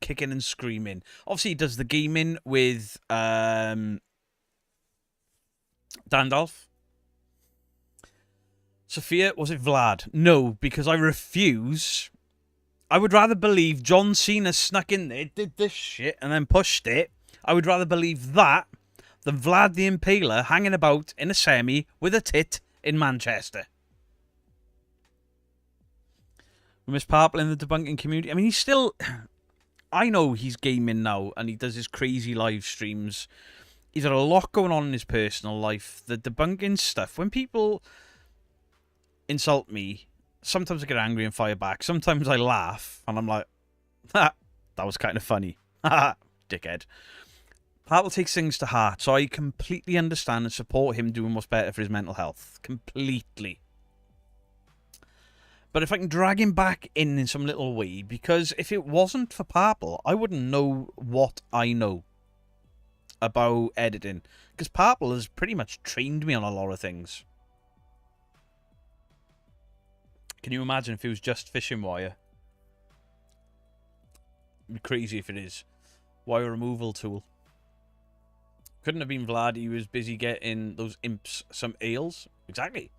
kicking and screaming. Obviously, he does the gaming with Dandalf. Sophia, was it Vlad? No, because I refuse. I would rather believe John Cena snuck in there, did this shit, and then pushed it. I would rather believe that than Vlad the Impaler hanging about in a semi with a tit in Manchester. We miss Purple in the debunking community. I mean, he's still... I know he's gaming now, and he does his crazy live streams. He's got a lot going on in his personal life. The debunking stuff. When people insult me, sometimes I get angry and fire back. Sometimes I laugh, and I'm like, ha, that was kind of funny. Ha, dickhead. Purple takes things to heart, so I completely understand and support him doing what's better for his mental health. Completely. But if I can drag him back in some little way, because if it wasn't for Purple, I wouldn't know what I know about editing. Because Purple has pretty much trained me on a lot of things. Can you imagine if it was just fishing wire? It'd be crazy if it is. Wire removal tool. Couldn't have been Vlad. He was busy getting those imps some ales. Exactly.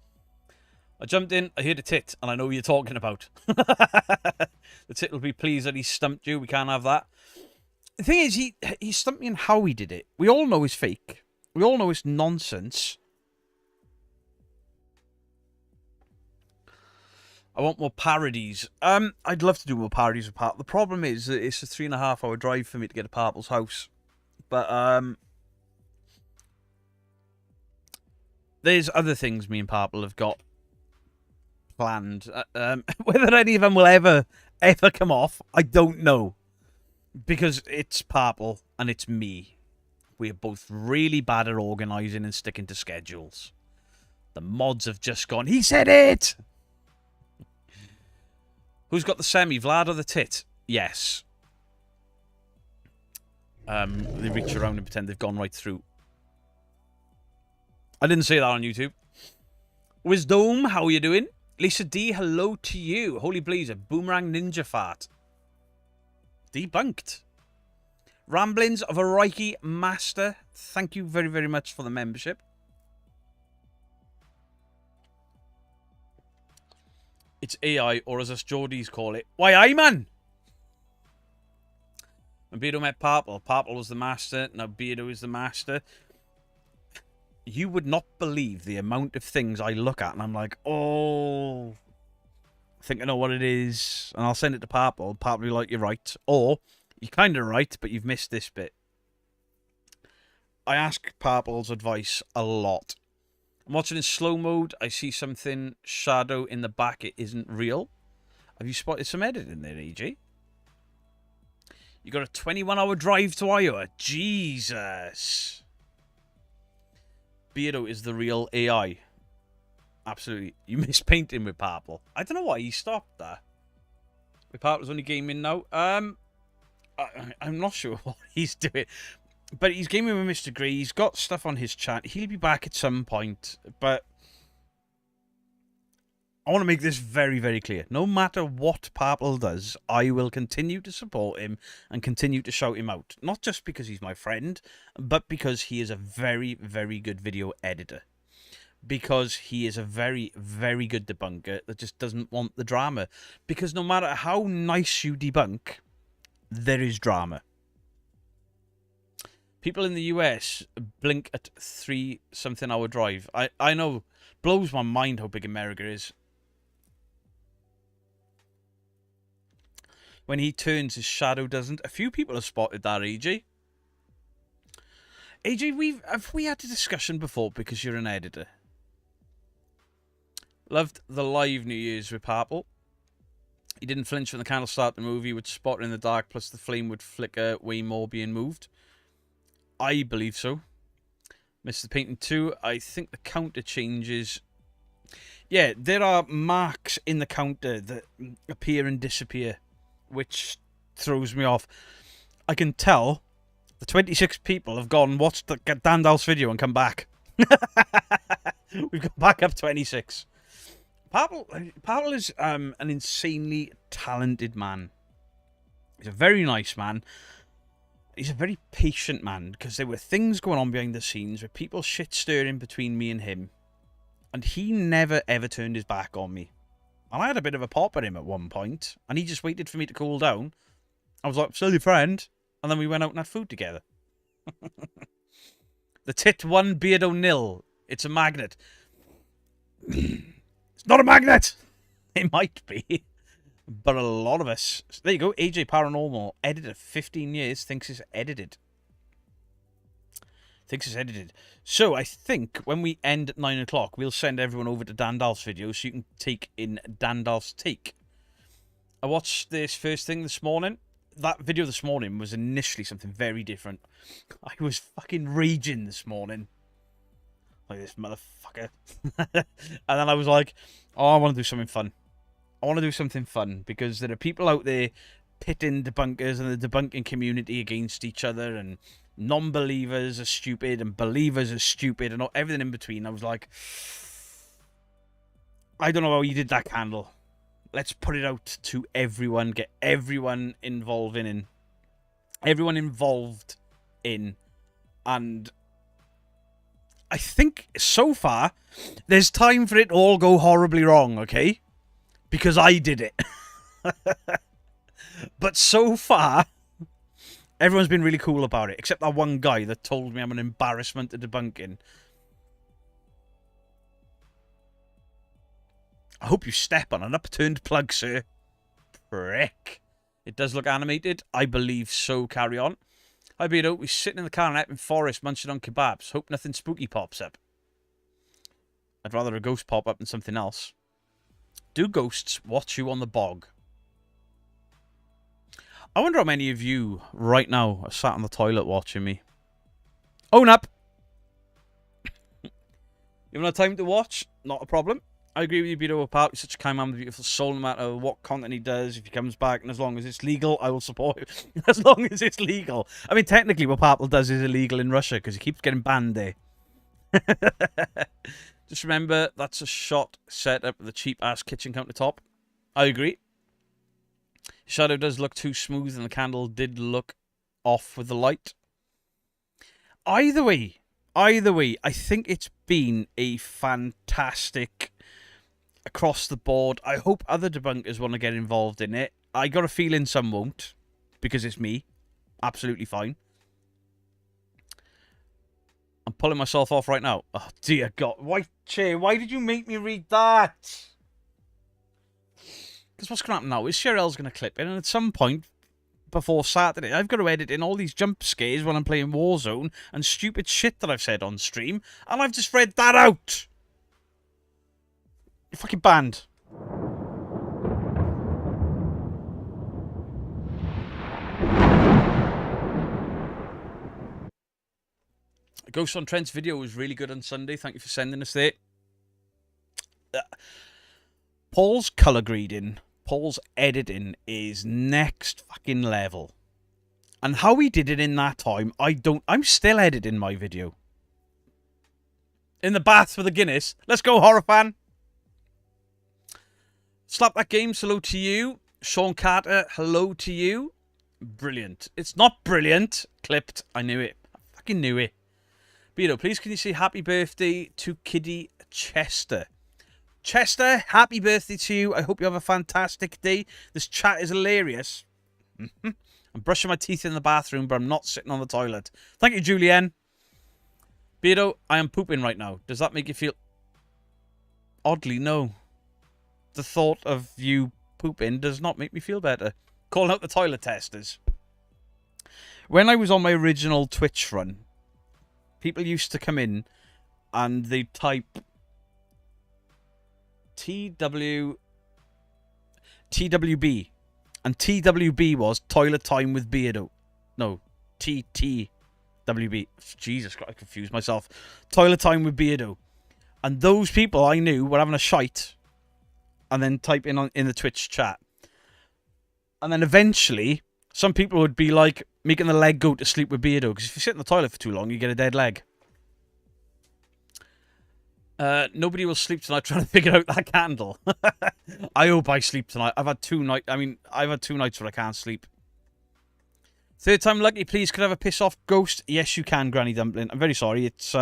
I jumped in, I heard a tit, and I know who you're talking about. The tit will be pleased that he stumped you. We can't have that. The thing is, he stumped me in how he did it. We all know it's fake. We all know it's nonsense. I want more parodies. I'd love to do more parodies with Purple. The problem is that it's a 3.5 hour drive for me to get to Purple's house. But, there's other things me and Purple have got planned. Whether any of them will ever come off, I don't know. Because it's Purple and it's me. We are both really bad at organising and sticking to schedules. The mods have just gone, he said it! Who's got the semi, Vlad or the tit? Yes. They reach around and pretend they've gone right through. I didn't say that on YouTube. Wisdom, how are you doing? Lisa D, hello to you. Holy Blazer, Boomerang Ninja Fart. Debunked. Ramblings of a Reiki Master. Thank you very, very much for the membership. It's AI, or as us Geordies call it, why I man? When Beardo met Purple, Purple was the master, now Beardo is the master. You would not believe the amount of things I look at and I'm like, oh, I think I know what it is. And I'll send it to Purple. Purple will be like, you're right. Or, you're kind of right, but you've missed this bit. I ask Purple's advice a lot. I'm watching in slow mode. I see something shadow in the back. It isn't real. Have you spotted some editing there, AJ? You got a 21-hour drive to Iowa. Jesus. Beardo is the real AI. Absolutely. You miss painting with Purple. I don't know why he stopped that. With Purple's only gaming now. I'm not sure what he's doing. But he's gaming with Mr. Grey. He's got stuff on his chat. He'll be back at some point. But I want to make this very, very clear. No matter what Purple does, I will continue to support him and continue to shout him out. Not just because he's my friend, but because he is a very, very good video editor. because he is a very, very good debunker that just doesn't want the drama. Because no matter how nice you debunk, there is drama. People in the US blink at 3-something hour drive. I know, blows my mind how big America is. When he turns, his shadow doesn't. A few people have spotted that, AJ. AJ, have we had a discussion before because you're an editor? Loved the live New Year's with Purple. He didn't flinch when the candle started the movie, would spot it in the dark, plus the flame would flicker way more being moved. I believe so. Mr. Painting 2, I think the counter changes. Yeah, there are marks in the counter that appear and disappear, which throws me off. I can tell the 26 people have gone, watched the Dandal's video and come back. We've gone back up 26. Pavel is an insanely talented man. He's a very nice man. He's a very patient man, because there were things going on behind the scenes with people shit stirring between me and him, and he never ever turned his back on me. And I had a bit of a pop at him at one point, and he just waited for me to cool down. I was like, still your friend, and then we went out and had food together. The tit 1 beardo nil. It's a magnet. It's not a magnet. It might be. But a lot of us... There you go. AJ Paranormal. Edited 15 years. Thinks it's edited. So I think when we end at 9 o'clock, we'll send everyone over to Dandal's video so you can take in Dandal's take. I watched this first thing this morning. That video this morning was initially something very different. I was fucking raging this morning. Like this motherfucker. And then I was like, oh, I want to do something fun. I want to do something fun, because there are people out there pitting debunkers and the debunking community against each other, and non-believers are stupid and believers are stupid and everything in between. I was like, I don't know how you did that, Candle. Let's put it out to everyone, get everyone involved in, and I think so far there's time for it to all go horribly wrong, okay? Because I did it. But so far, everyone's been really cool about it, except that one guy that told me I'm an embarrassment to debunking. I hope you step on an upturned plug, sir. Prick. It does look animated. I believe so. Carry on. Hi, Beto. We're sitting in the car in Epping Forest munching on kebabs. Hope nothing spooky pops up. I'd rather a ghost pop up than something else. Do ghosts watch you on the bog? I wonder how many of you right now are sat on the toilet watching me. Own up! You haven't had time to watch? Not a problem. I agree with you, Beto. Apart, he's such a kind man with a beautiful soul, no matter what content he does. If he comes back, and as long as it's legal, I will support him. As long as it's legal. I mean, technically, what Papal does is illegal in Russia, because he keeps getting banned there. Just remember, that's a shot set up with the cheap-ass kitchen countertop. I agree. Shadow does look too smooth, and the candle did look off with the light. Either way, I think it's been a fantastic across the board. I hope other debunkers want to get involved in it. I got a feeling some won't, because it's me. Absolutely fine. I'm pulling myself off right now. Oh, dear God. Why, Che, why did you make me read that? Because what's going to happen now is Cheryl's going to clip in, and at some point before Saturday, I've got to edit in all these jump scares when I'm playing Warzone and stupid shit that I've said on stream, and I've just read that out. You're fucking banned. Ghost on Trent's video was really good on Sunday. Thank you for sending us there. Paul's colour grading, Paul's editing is next fucking level. And how he did it in that time, I'm still editing my video. In the bath with a Guinness. Let's go, horror fan. Slap That Games, hello to you. Sean Carter, hello to you. Brilliant. It's not brilliant. Clipped. I knew it. I fucking knew it. Beto, please can you say happy birthday to Kiddy Chester. Chester, happy birthday to you. I hope you have a fantastic day. This chat is hilarious. I'm brushing my teeth in the bathroom, but I'm not sitting on the toilet. Thank you, Julienne. Beardo, I am pooping right now. Does that make you feel... Oddly, no. The thought of you pooping does not make me feel better. Calling out the toilet testers. When I was on my original Twitch run, people used to come in and they'd type TWB. And TWB was toilet time with Beardo. No, TTWB. Jesus Christ, I confused myself. Toilet time with Beardo. And those people I knew were having a shite and then type in the Twitch chat. And then eventually, some people would be like making the leg go to sleep with Beardo. Because if you sit in the toilet for too long, you get a dead leg. Nobody will sleep tonight trying to figure out that candle. I hope I sleep tonight. I've had 2 nights. I've had 2 nights where I can't sleep. Third time lucky, please. Could I have a piss off ghost? Yes, you can, Granny Dumpling. I'm very sorry. It's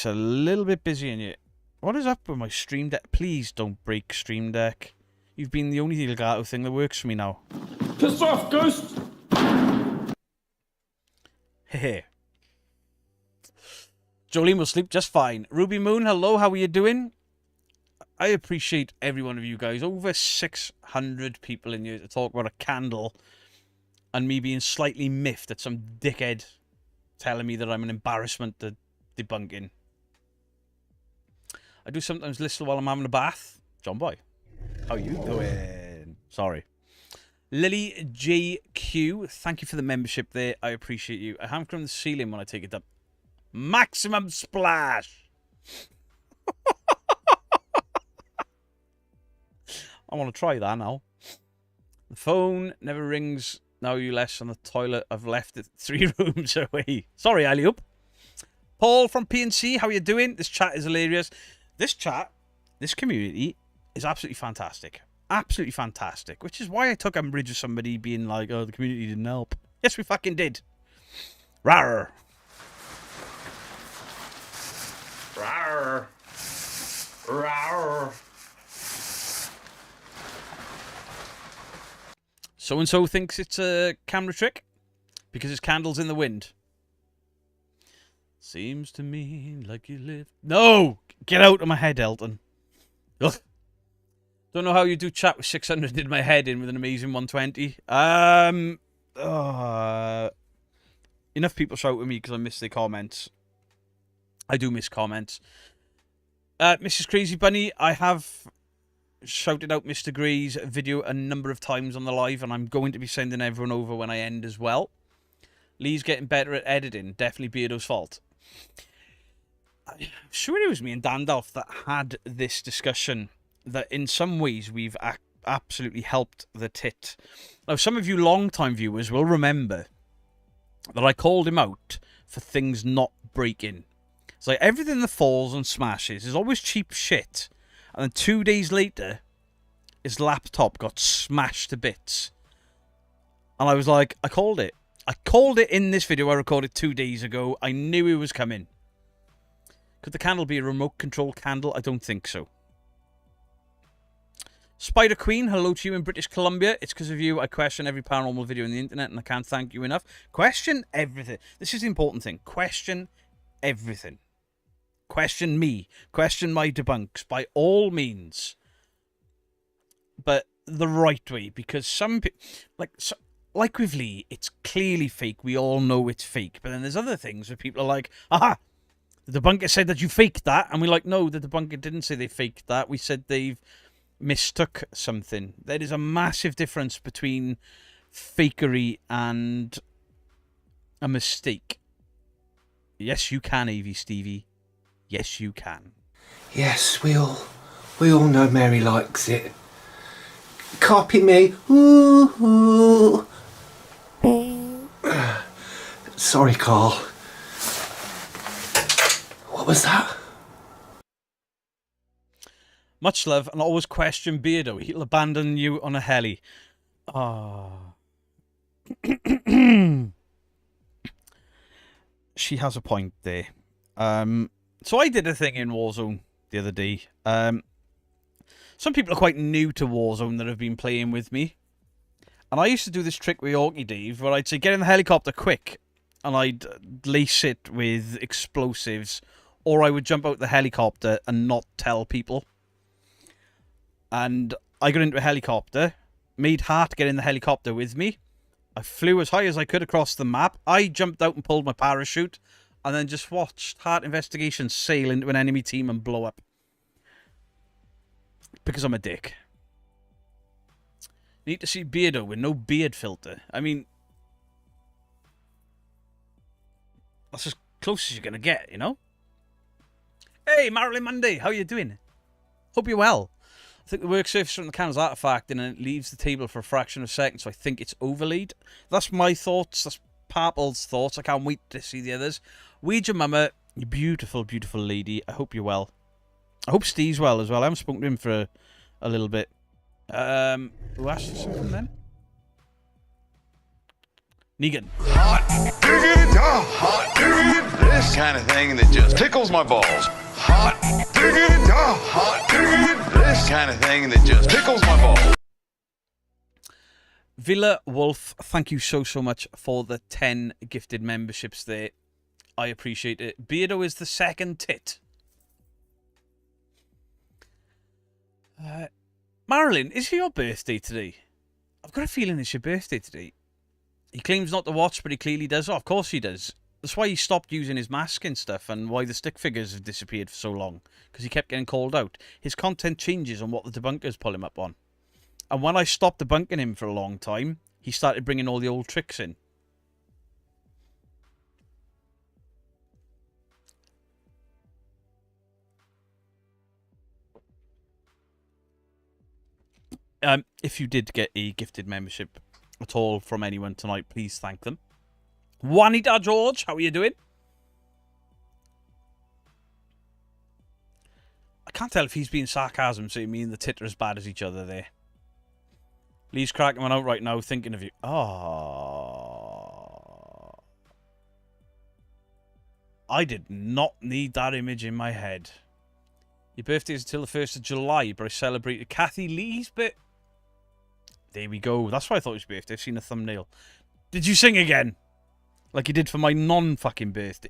a little bit busy in here. What is up with my Stream Deck? Please don't break Stream Deck. You've been the only Elgato thing that works for me now.
Piss off, ghost!
Hehe. Jolene will sleep just fine. Ruby Moon, hello, how are you doing? I appreciate every one of you guys. Over 600 people in here to talk about a candle and me being slightly miffed at some dickhead telling me that I'm an embarrassment to debunking. I do sometimes listen while I'm having a bath. John Boy, how you doing? Sorry. Lily JQ, thank you for the membership there. I appreciate you. I hammer on the ceiling when I take it up. Maximum splash. I want to try that now. The phone never rings. Now you less on the toilet. I've left it 3 rooms away. Sorry, Aliup. Paul from PNC, how you doing? This chat is hilarious. This chat, this community is absolutely fantastic. Absolutely fantastic. Which is why I took umbrage with somebody being like, oh, the community didn't help. Yes, we fucking did. Rawr.
Rawr. Rawr.
So-and-so thinks it's a camera trick because his candle's in the wind. Seems to me like you live... No! Get out of my head, Elton. Ugh. Don't know how you do chat with 600 in my head in with an amazing 120. Enough people shout at me because I miss their comments. I do miss comments. Mrs. Crazy Bunny, I have shouted out Mr. Gray's video a number of times on the live, and I'm going to be sending everyone over when I end as well. Lee's getting better at editing. Definitely Beardo's fault. I'm sure it was me and Dandalf that had this discussion that in some ways we've absolutely helped the tit. Now, some of you long-time viewers will remember that I called him out for things not breaking. It's like everything that falls and smashes is always cheap shit. And then 2 days later, his laptop got smashed to bits. And I was like, I called it. I called it in this video I recorded 2 days ago. I knew it was coming. Could the candle be a remote control candle? I don't think so. Spider Queen, hello to you in British Columbia. It's because of you I question every paranormal video on the internet and I can't thank you enough. Question everything. This is the important thing. Question everything. Question me. Question my debunks by all means. But the right way, because some people... Like with Lee, it's clearly fake. We all know it's fake. But then there's other things where people are like, aha, the debunker said that you faked that. And we're like, no, the debunker didn't say they faked that. We said they've mistook something. There is a massive difference between fakery and a mistake. Yes, you can, AV Stevie. Yes, you can.
Yes, we all know Mary likes it. Copy me. Ooh, ooh. Sorry, Carl. What was that?
Much love, and always question Beardo. He'll abandon you on a heli. Ah. She has a point there. So I did a thing in Warzone the other day. Some people are quite new to Warzone that have been playing with me. And I used to do this trick with Yorkie Dave where I'd say, get in the helicopter quick. And I'd lace it with explosives. Or I would jump out the helicopter and not tell people. And I got into a helicopter. Made Hart get in the helicopter with me. I flew as high as I could across the map. I jumped out and pulled my parachute. And then just watched Hart Investigation sail into an enemy team and blow up. Because I'm a dick. Need to see Beardo with no beard filter. I mean, that's as close as you're going to get, you know? Hey, Marilyn Monday, how you doing? Hope you're well. I think the work surface from the camera's artifact and it leaves the table for a fraction of a second, so I think it's overlaid. That's my thoughts. That's Parple's thoughts. I can't wait to see the others. Ouija Mama, you beautiful, beautiful lady. I hope you're well. I hope Steve's well as well. I haven't spoken to him for a little bit. Who asked for something then? Negan.
Hot diggity, hot diggity, this kind of thing that just tickles my balls. Hot diggity, hot diggity, this kind of thing that just tickles my balls.
Villa Wolf, thank you so much for the 10 gifted memberships there. I appreciate it. Beardo is the second tit. Marilyn, is it your birthday today? I've got a feeling it's your birthday today. He claims not to watch, but he clearly does. Oh, of course he does. That's why he stopped using his mask and stuff, and why the stick figures have disappeared for so long. Because he kept getting called out. His content changes on what the debunkers pull him up on. And when I stopped debunking him for a long time, he started bringing all the old tricks in. If you did get a gifted membership at all from anyone tonight, please thank them. Juanita George, how are you doing? I can't tell if he's being sarcasm, saying me and the tit are as bad as each other there. Lee's cracking one out right now, thinking of you. Oh. I did not need that image in my head. Your birthday is until the 1st of July, but I celebrated Kathy Lee's bit. There we go. That's why I thought it was your birthday. I've seen a thumbnail. Did you sing again? Like you did for my non-fucking birthday.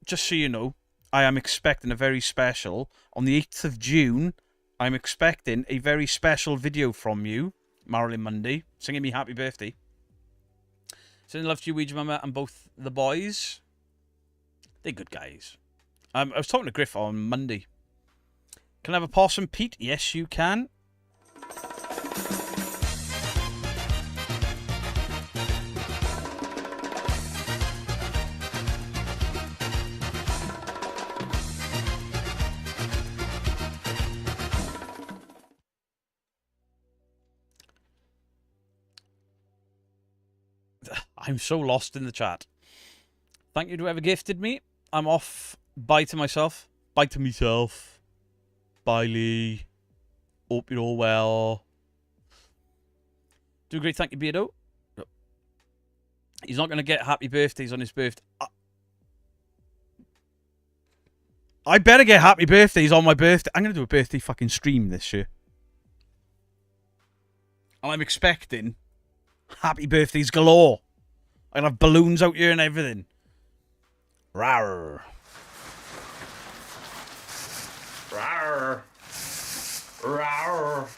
Just so you know, I am expecting a very special. On the 8th of June, I'm expecting a very special video from you, Marilyn Monday, singing me happy birthday. Sending love to you, Ouija Mama, and both the boys. They're good guys. I was talking to Griff on Monday. Can I have a possum, Pete? Yes, you can. I'm so lost in the chat. Thank you to whoever gifted me. I'm off. Bye to myself. Bye to myself. Bye, Lee. Hope you're all well. Do a great thank you, Beardo. He's not going to get happy birthdays on his birthday. I better get happy birthdays on my birthday. I'm going to do a birthday fucking stream this year. And I'm expecting happy birthdays galore. I'm going to have balloons out here and everything. Rawr.
Rawr. Rawr.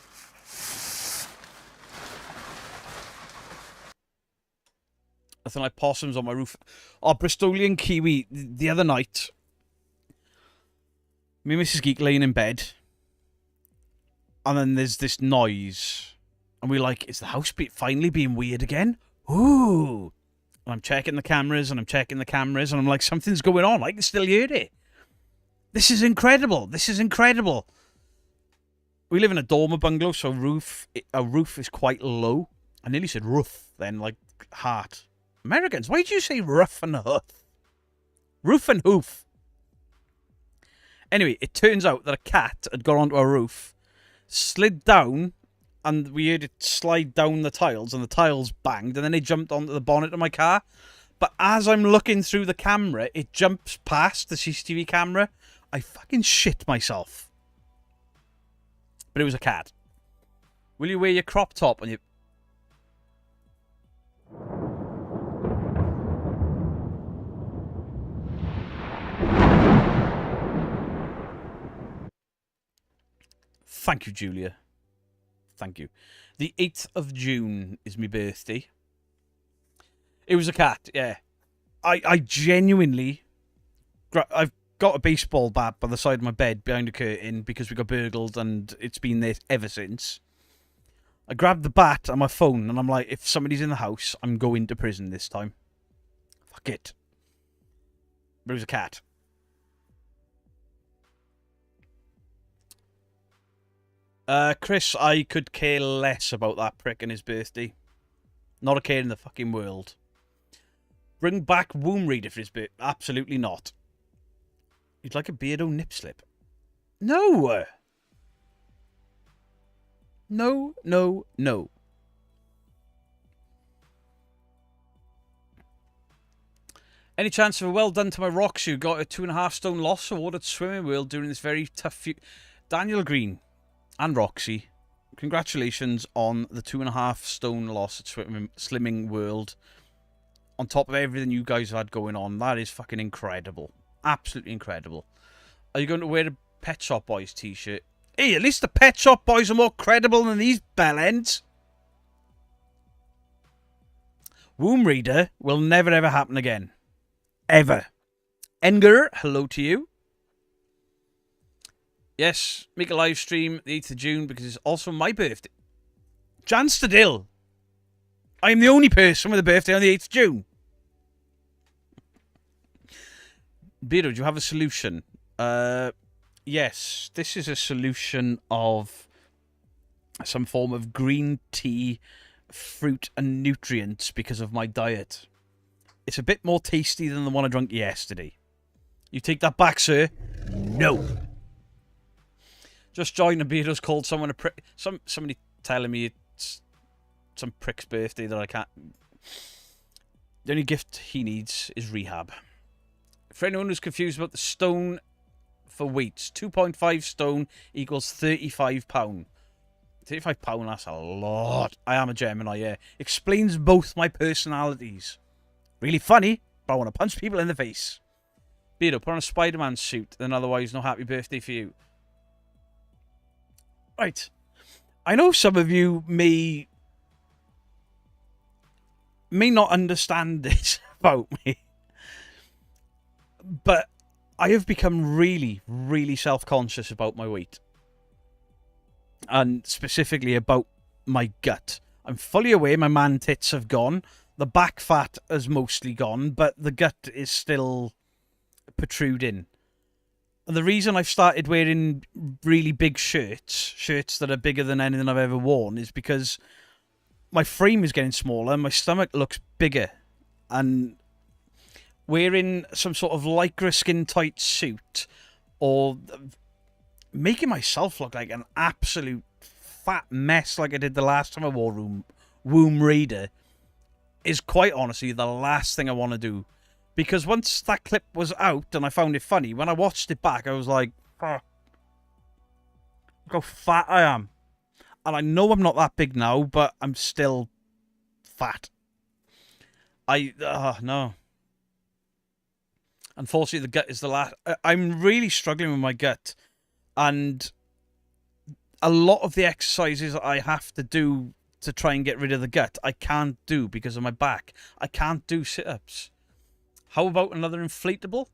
Nothing like possums on my roof. Oh, Bristolian Kiwi. The other night, me and Mrs. Geek laying in bed. And then there's this noise. And we're like, is the house finally being weird again? Ooh. And I'm checking the cameras and I'm checking the cameras. And I'm like, something's going on. I can still hear it. This is incredible. This is incredible. We live in a dormer bungalow, so our roof is quite low. I nearly said roof then, like heart. Americans, why do you say roof and hoof? Roof and hoof. Anyway, it turns out that a cat had gone onto our roof, slid down, and we heard it slide down the tiles, and the tiles banged, and then it jumped onto the bonnet of my car. But as I'm looking through the camera, it jumps past the CCTV camera. I fucking shit myself. But it was a cat. Will you wear your crop top and your... Thank you, Julia. Thank you. The 8th of June is my birthday. It was a cat, yeah. I genuinely... I've got a baseball bat by the side of my bed behind a curtain because we got burgled and it's been there ever since. I grabbed the bat and my phone and I'm like, if somebody's in the house, I'm going to prison this time. Fuck it. But it was a cat. Chris, I could care less about that prick and his birthday. Not a care in the fucking world. Bring back Womb Reader for his birthday. Absolutely not. You'd like a beardo nip slip? No! No, no, no. Any chance of a well done to my rocks who got a 2.5 stone loss award at Swimming World during this very tough... Daniel Green and Roxy, congratulations on the 2.5 stone loss at Slimming World. On top of everything you guys had going on, that is fucking incredible. Absolutely incredible. Are you going to wear a Pet Shop Boys t-shirt? Hey, at least the Pet Shop Boys are more credible than these bellends. Womb Reader will never ever happen again. Ever. Enger, hello to you. Yes, make a live stream the 8th of June because it's also my birthday. Jan Stadill. I am the only person with a birthday on the 8th of June. Beardo, do you have a solution? Yes, this is a solution of some form of green tea, fruit and nutrients because of my diet. It's a bit more tasty than the one I drank yesterday. You take that back, sir? No. Just joined, and Beardo's called someone a prick. Somebody telling me it's some prick's birthday that I can't... The only gift he needs is rehab. For anyone who's confused about the stone for weights, 2.5 stone equals £35. £35, that's a lot. I am a Gemini, yeah. Explains both my personalities. Really funny, but I want to punch people in the face. Beardo, put on a Spider-Man suit, then otherwise no happy birthday for you. Right. I know some of you may not understand this about me. But I have become really, really self-conscious about my weight. And specifically about my gut. I'm fully aware my man tits have gone. The back fat has mostly gone. But the gut is still protruding. And the reason I've started wearing really big shirts that are bigger than anything I've ever worn, is because my frame is getting smaller. My stomach looks bigger. And wearing some sort of lycra skin-tight suit or making myself look like an absolute fat mess like I did the last time I wore Womb Reader is quite honestly the last thing I want to do. Because once that clip was out and I found it funny, when I watched it back, I was like, oh, look how fat I am. And I know I'm not that big now, but I'm still fat. No. Unfortunately, the gut is the last... I'm really struggling with my gut. And a lot of the exercises I have to do to try and get rid of the gut, I can't do because of my back. I can't do sit-ups. How about another inflatable?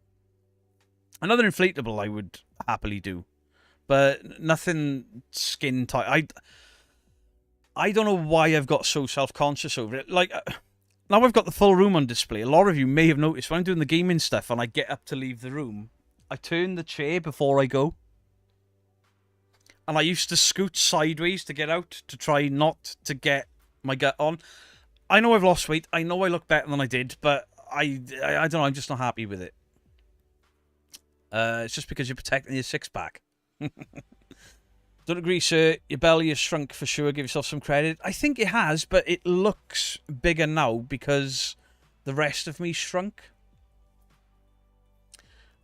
Another inflatable I would happily do. But nothing skin tight. I don't know why I've got so self-conscious over it. Like, now I've got the full room on display. A lot of you may have noticed when I'm doing the gaming stuff and I get up to leave the room, I turn the chair before I go. And I used to scoot sideways to get out to try not to get my gut on. I know I've lost weight. I know I look better than I did, but I don't know. I'm just not happy with it. It's just because you're protecting your six-pack. Don't agree, sir. Your belly has shrunk for sure. Give yourself some credit. I think it has, but it looks bigger now because the rest of me shrunk.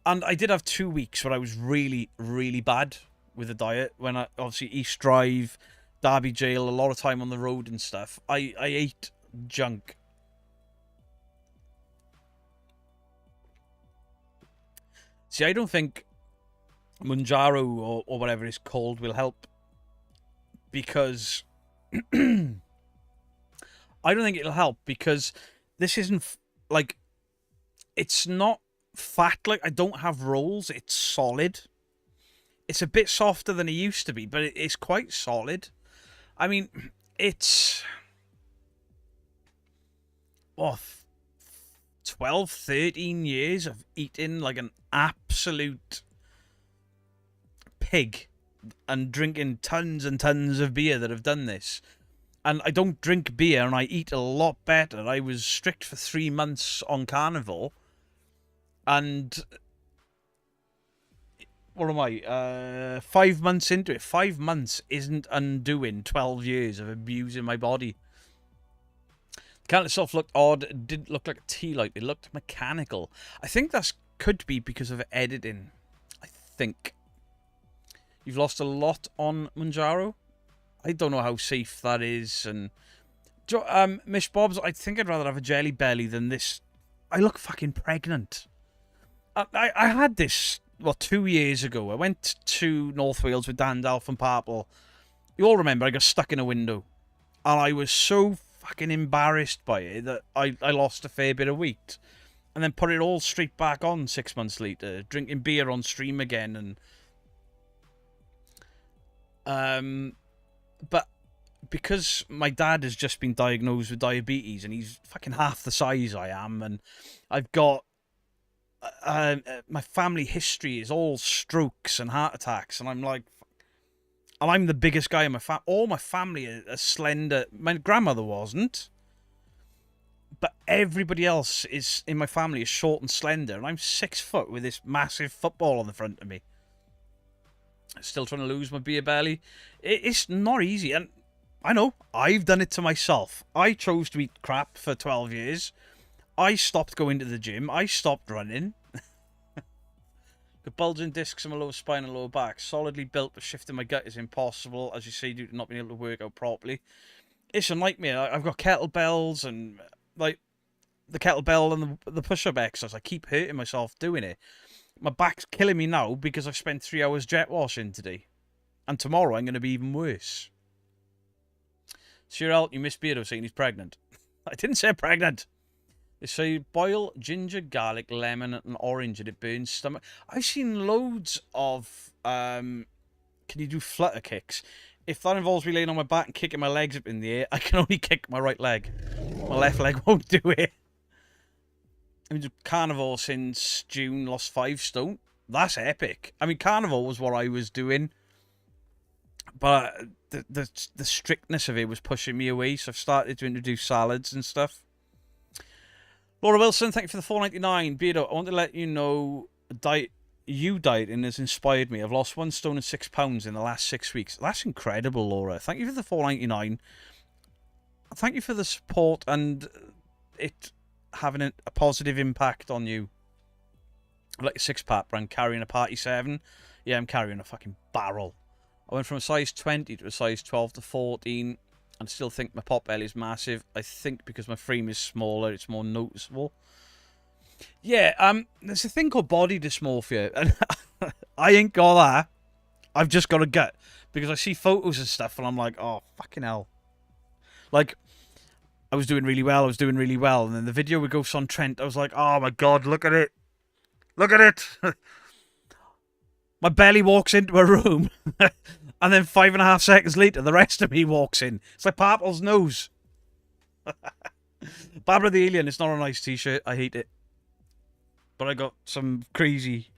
And I did have 2 weeks where I was really, really bad with the diet. When I, obviously, East Drive, Derby Jail, a lot of time on the road and stuff. I ate junk. See, I don't think Manjaro or whatever it's called will help. Because... I don't think it'll help because this isn't, like... It's not fat. Like, I don't have rolls. It's solid. It's a bit softer than it used to be, but it's quite solid. I mean, it's... 12, 13 years of eating like an absolute pig and drinking tons and tons of beer that have done this. And I don't drink beer and I eat a lot better. I was strict for 3 months on carnivore. And what am I? 5 months into it. 5 months isn't undoing 12 years of abusing my body. The can itself looked odd. It didn't look like a tea light. It looked mechanical. I think that could be because of editing. I think. You've lost a lot on Manjaro. I don't know how safe that is. And Miss Bob's, I think I'd rather have a jelly belly than this. I look fucking pregnant. I had this, 2 years ago. I went to North Wales with Dan Dalf and Parple. You all remember I got stuck in a window. And I was so fucking embarrassed by it that I lost a fair bit of weight. And then put it all straight back on 6 months later. Drinking beer on stream again. And but because my dad has just been diagnosed with diabetes and he's fucking half the size I am, and I've got my family history is all strokes and heart attacks, and I'm like, and I'm the biggest guy in my family. All my family are slender. My grandmother wasn't, but everybody else is in my family is short and slender, and I'm 6 foot with this massive football on the front of me. Still trying to lose my beer belly. It's not easy, and I know I've done it to myself. I chose to eat crap for 12 years. I stopped going to the gym. I stopped running. The bulging discs in my lower spine and lower back. Solidly built, but shifting my gut is impossible, as you say, due to not being able to work out properly. It's a nightmare. I've got kettlebells and, like, the kettlebell and the push-up exercise. I keep hurting myself doing it. My back's killing me now because I've spent 3 hours jet washing today. And tomorrow I'm going to be even worse. Cyril, you missed Beardo saying he's pregnant. I didn't say pregnant. They say boil ginger, garlic, lemon, and orange and it burns stomach. I've seen loads of... can you do flutter kicks? If that involves me laying on my back and kicking my legs up in the air, I can only kick my right leg. My left leg won't do it. I've been carnivore since June, lost 5 stone. That's epic. I mean, carnivore was what I was doing. But the strictness of it was pushing me away, so I've started to introduce salads and stuff. Laura Wilson, thank you for the $4.99. Beardo, I want to let you know you dieting has inspired me. I've lost 1 stone and 6 pounds in the last 6 weeks. That's incredible, Laura. Thank you for the $4.99. Thank you for the support and it having a positive impact on you. Like a 6-pack, but I'm carrying a party 7. Yeah, I'm carrying a fucking barrel. I went from a size 20 to a size 12 to 14. I still think my pot belly is massive. I think because my frame is smaller, it's more noticeable. Yeah, there's a thing called body dysmorphia. And I ain't got that. I've just got a gut. Because I see photos and stuff and I'm like, oh, fucking hell. Like, I was doing really well. And then the video with Ghosts on Trent, I was like, oh my God, look at it. Look at it. My belly walks into a room. And then 5.5 seconds later, the rest of me walks in. It's like Parple's nose. Barbara the Alien, it's not a nice t-shirt. I hate it. But I got some crazy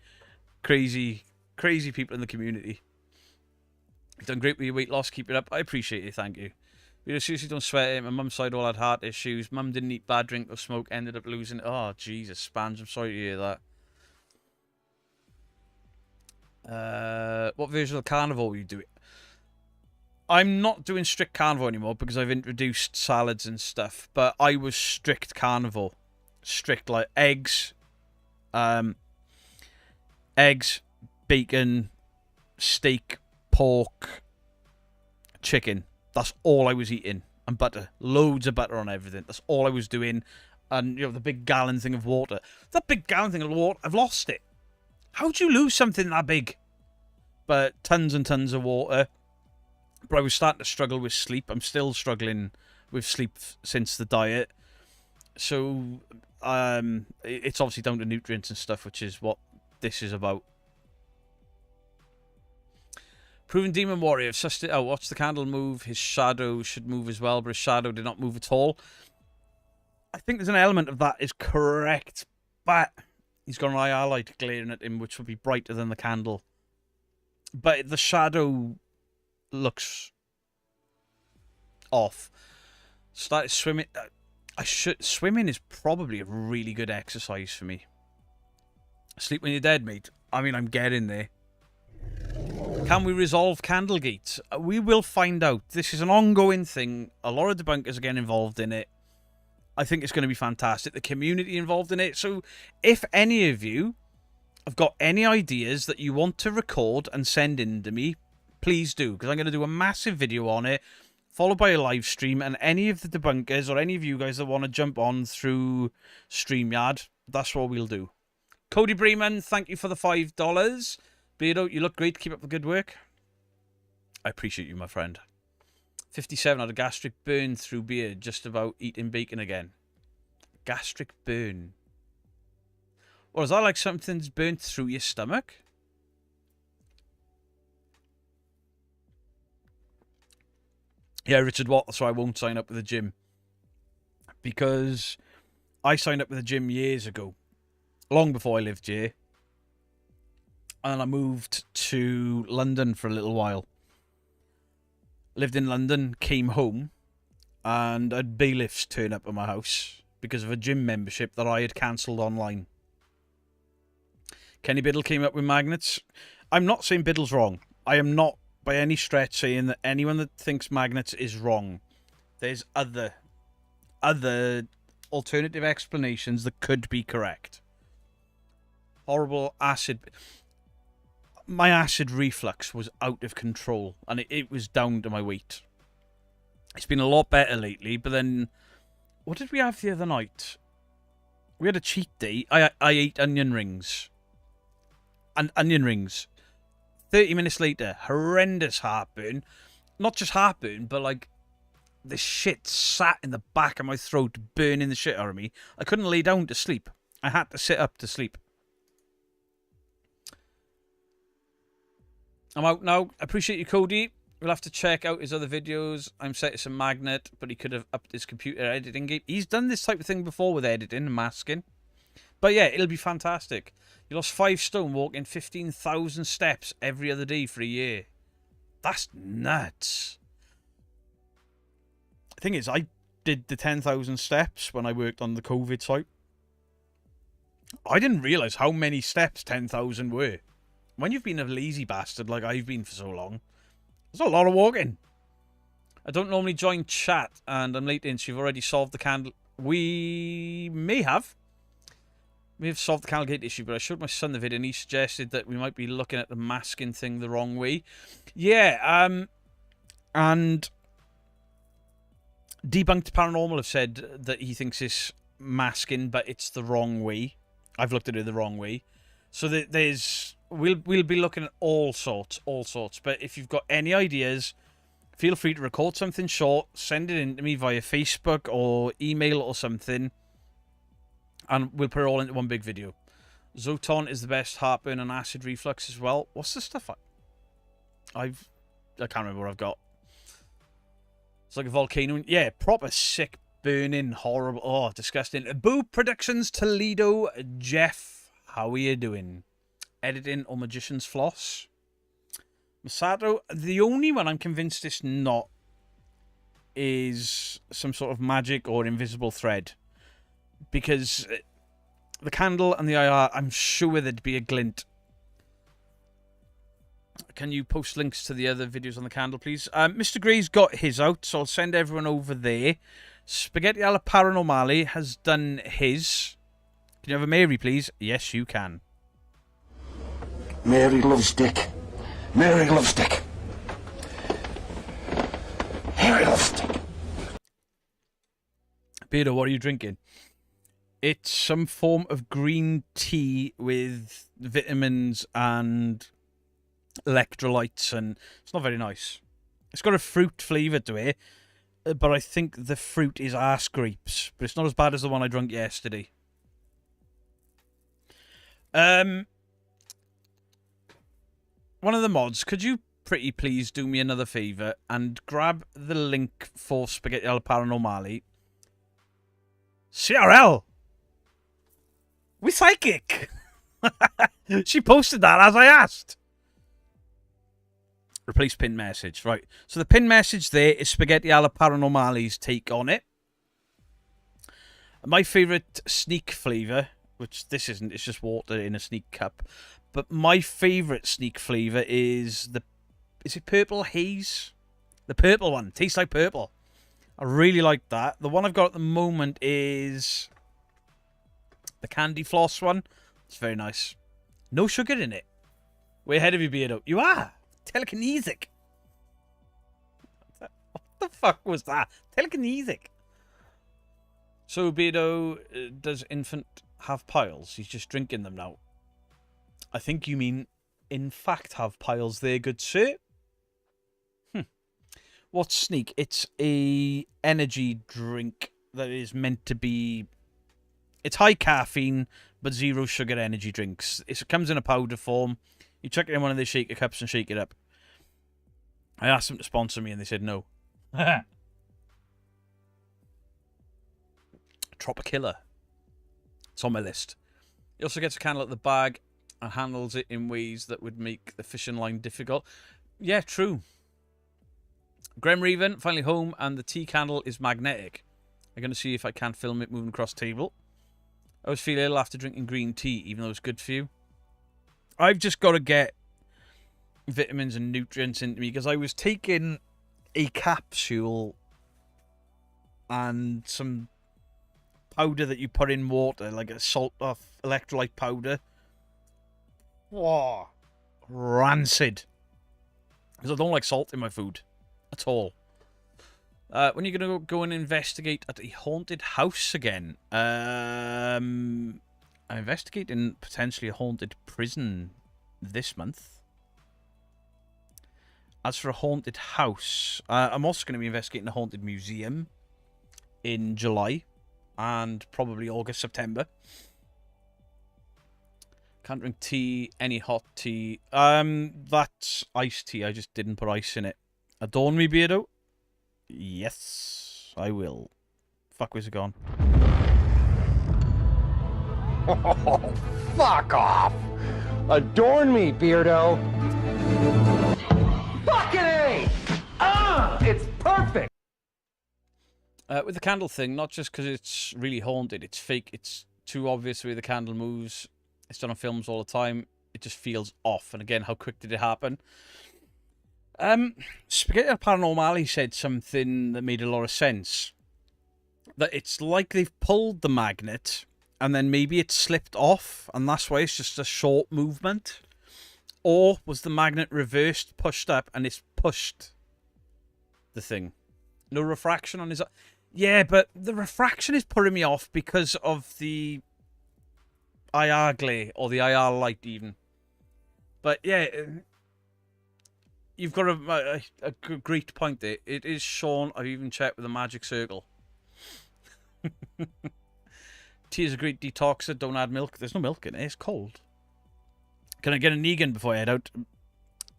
people in the community. You've done great with your weight loss. Keep it up. I appreciate it. Thank you. You seriously don't sweat it. My mum's side all had heart issues. Mum didn't eat bad, drink or smoke. Ended up losing. Oh, Jesus, Spans. I'm sorry to hear that. What version of carnivore are you doing? I'm not doing strict carnivore anymore because I've introduced salads and stuff. But I was strict carnivore. strict, like eggs, eggs, bacon, steak, pork, chicken. That's all I was eating. And butter. Loads of butter on everything. That's all I was doing. And, the big gallon thing of water. That big gallon thing of water, I've lost it. How'd you lose something that big? But tons and tons of water. But I was starting to struggle with sleep. I'm still struggling with sleep since the diet. So, it's obviously down to nutrients and stuff, which is what this is about. Proven Demon Warrior. Sussed it out. Watch the candle move. His shadow should move as well, but his shadow did not move at all. I think there's an element of that is correct, but he's got an IR light glaring at him, which would be brighter than the candle. But the shadow looks off. Started swimming. Swimming is probably a really good exercise for me. Sleep when you're dead, mate. I mean, I'm getting there. Can we resolve Candlegate? We will find out. This is an ongoing thing. A lot of debunkers are getting involved in it. I think it's going to be fantastic. The community involved in it. So if any of you have got any ideas that you want to record and send in to me, please do. Because I'm going to do a massive video on it, followed by a live stream. And any of the debunkers or any of you guys that want to jump on through StreamYard, that's what we'll do. Cody Breeman, thank you for the $5. Beardo, you look great. Keep up the good work. I appreciate you, my friend. 57 had a gastric burn through beer, just about eating bacon again. Gastric burn. Or is that like something's burnt through your stomach? Yeah, Richard Watt, that's why I won't sign up with the gym. Because I signed up with the gym years ago. Long before I lived here. And I moved to London for a little while. Lived in London, came home, and I had bailiffs turn up at my house because of a gym membership that I had cancelled online. Kenny Biddle came up with magnets. I'm not saying Biddle's wrong. I am not by any stretch saying that anyone that thinks magnets is wrong. There's other alternative explanations that could be correct. Horrible acid. My acid reflux was out of control, and it was down to my weight. It's been a lot better lately, but then, what did we have the other night? We had a cheat day. I ate onion rings. And onion rings. 30 minutes later, horrendous heartburn. Not just heartburn, but like, the shit sat in the back of my throat, burning the shit out of me. I couldn't lay down to sleep. I had to sit up to sleep. I'm out now. Appreciate you, Cody. We'll have to check out his other videos. I'm set as a magnet, but he could have upped his computer editing game. He's done this type of thing before with editing and masking. But yeah, it'll be fantastic. You lost 5 stone walking 15,000 steps every other day for a year. That's nuts. The thing is, I did the 10,000 steps when I worked on the COVID site. I didn't realise how many steps 10,000 were. When you've been a lazy bastard like I've been for so long, there's a lot of walking. I don't normally join chat, and I'm late in, so you've already solved the candle. We may have. We have solved the Candlegate issue, but I showed my son the video, and he suggested that we might be looking at the masking thing the wrong way. Yeah, and Debunked Paranormal have said that he thinks it's masking, but it's the wrong way. I've looked at it the wrong way. So there's... We'll be looking at all sorts. But if you've got any ideas, feel free to record something short, send it in to me via Facebook or email or something, and we'll put it all into one big video. Zoton is the best heartburn and acid reflux as well. What's the stuff I can't remember what I've got. It's like a volcano. Yeah, proper sick, burning, horrible. Oh, disgusting. Boo Productions Toledo. Jeff, how are you doing? Editing or Magician's Floss. Masato, the only one I'm convinced it's not is some sort of magic or invisible thread. Because the candle and the IR, I'm sure there'd be a glint. Can you post links to the other videos on the candle, please? Mr. Gray's got his out, so I'll send everyone over there. Spaghetti alla Paranormale has done his. Can you have a Mary, please? Yes, you can.
Mary loves Dick. Mary loves Dick. Mary loves Dick.
Peter, what are you drinking? It's some form of green tea with vitamins and electrolytes, and it's not very nice. It's got a fruit flavour to it, but I think the fruit is arse grapes. But it's not as bad as the one I drank yesterday. One of the mods, could you pretty please do me another favour and grab the link for Spaghetti alla Paranormale? CRL! We're psychic! She posted that as I asked. Replace pin message. Right. So the pin message there is Spaghetti alla Paranormale's take on it. My favourite sneak flavour, which this isn't, it's just water in a sneak cup. But my favourite sneak flavour is is it purple haze? The purple one. Tastes like purple. I really like that. The one I've got at the moment is the candy floss one. It's very nice. No sugar in it. Way ahead of you, Beardo. You are. Telekinesic. What the fuck was that? Telekinesic. So, Beardo, does infant have piles? He's just drinking them now. I think you mean, in fact, have piles there, good sir. What's Sneak? It's a energy drink that is meant to be... It's high caffeine, but zero sugar energy drinks. It comes in a powder form. You chuck it in one of their shaker cups and shake it up. I asked them to sponsor me and they said no. Tropicilla. It's on my list. He also gets a candle at the bag and handles it in ways that would make the fishing line difficult. Yeah, true. Graham Reven, finally home, and the tea candle is magnetic. I'm going to see if I can film it moving across the table. I always feel ill after drinking green tea, even though it's good for you. I've just got to get vitamins and nutrients into me, because I was taking a capsule and some powder that you put in water, like a salt of electrolyte powder. Whoa. Rancid. Because I don't like salt in my food. At all. When are you going to go and investigate at a haunted house again? I'm investigating potentially a haunted prison this month. As for a haunted house, I'm also going to be investigating a haunted museum in July and probably August, September. Can't drink tea, any hot tea. That's iced tea. I just didn't put ice in it. Adorn me, Beardo? Yes, I will. Fuck, where's it gone?
Oh, fuck off! Adorn me, Beardo! Fucking A! It's perfect!
With the candle thing, not just because it's really haunted, it's fake, it's too obvious the way the candle moves. It's done on films all the time. It just feels off. And again, how quick did it happen? Spaghetti Paranormale said something that made a lot of sense. That it's like they've pulled the magnet and then maybe it slipped off and that's why it's just a short movement. Or was the magnet reversed, pushed up, and it's pushed the thing? No refraction on his... Yeah, but the refraction is putting me off because of the IR glare, or the IR light even. But yeah... You've got a great point there. It is Sean. I've even checked with the magic circle. Tea is a great detoxer. Don't add milk. There's no milk in it. It's cold. Can I get a Negan before I head out?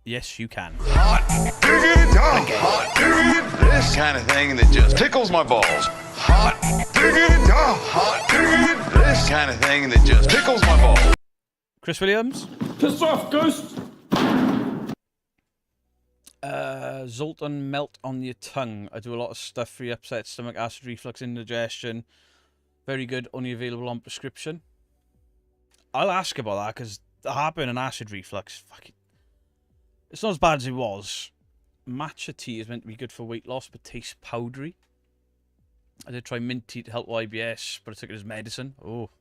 Yes, you can.
Hot diggity dog. Hot diggity this kind of thing that just tickles my balls. Hot diggity dog. Hot diggity this kind of thing that just tickles my balls.
Chris Williams?
Piss off, Ghost!
Zoltan melt on your tongue. I do a lot of stuff for your upset stomach, acid reflux, indigestion. Very good, only available on prescription. I'll ask about that because the heartburn and acid reflux, fuck it. It's not as bad as it was. Matcha tea is meant to be good for weight loss, but tastes powdery. I did try mint tea to help with IBS, but I took it as medicine. Oh,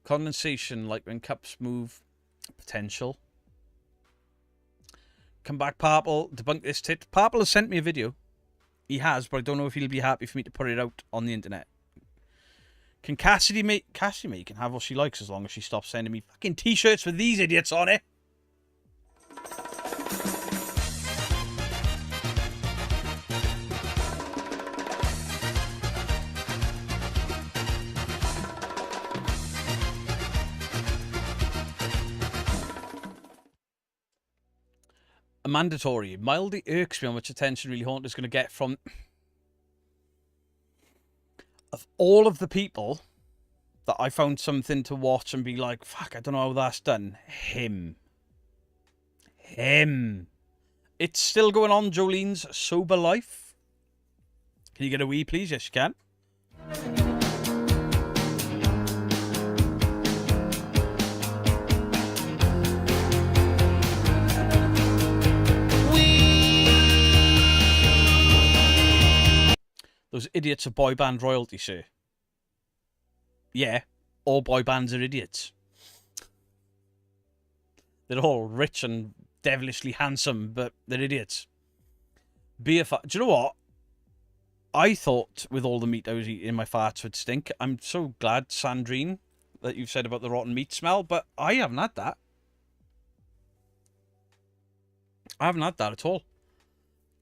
Condensation, like when cups move. Potential. Come back, Parple. Debunk this tit. Parple has sent me a video. He has, but I don't know if he'll be happy for me to put it out on the internet. Can Cassidy make... Cassidy can have what she likes as long as she stops sending me fucking t-shirts with these idiots on it. A mandatory. Mildly irks me how much attention Really Haunted is going to get from... Of all of the people that I found something to watch and be like, fuck, I don't know how that's done. Him. It's still going on, Jolene's Sober Life. Can you get a wee, please? Yes, you can. Those idiots are boy band royalty, sir. Yeah, all boy bands are idiots. They're all rich and devilishly handsome, but they're idiots. Do you know what? I thought with all the meat I was eating, my farts would stink. I'm so glad, Sandrine, that you've said about the rotten meat smell, but I haven't had that. I haven't had that at all.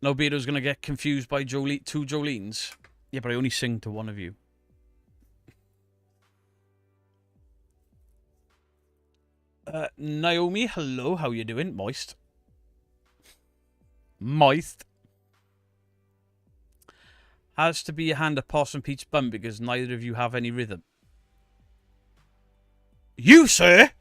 No, Beardo's going to get confused by two Jolenes. Yeah, but I only sing to one of you. Naomi, hello, how you doing? Moist. Has to be a hand at Possum Pete's bum because neither of you have any rhythm. You, sir!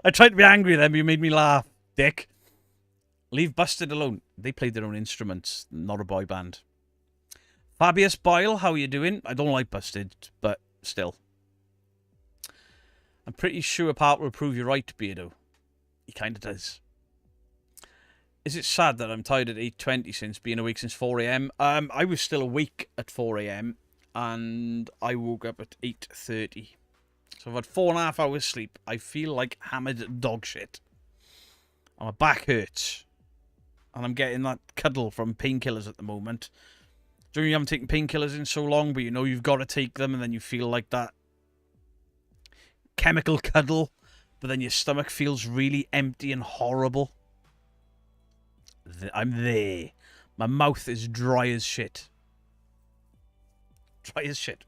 I tried to be angry then, but you made me laugh, dick. Leave Busted alone. They played their own instruments, not a boy band. Fabius Bile, how you doing? I don't like Busted, but still. I'm pretty sure Part will prove you right, Beardo. He kind of does. Is it sad that I'm tired at 8:20 since being awake since 4 a.m? I was still awake at 4 a.m. and I woke up at 8:30. So I've had 4.5 hours sleep. I feel like hammered dog shit. And my back hurts. And I'm getting that cuddle from painkillers at the moment. Do you haven't taken painkillers in so long, but you know you've got to take them, and then you feel like that chemical cuddle, but then your stomach feels really empty and horrible. I'm there. My mouth is dry as shit. Dry as shit.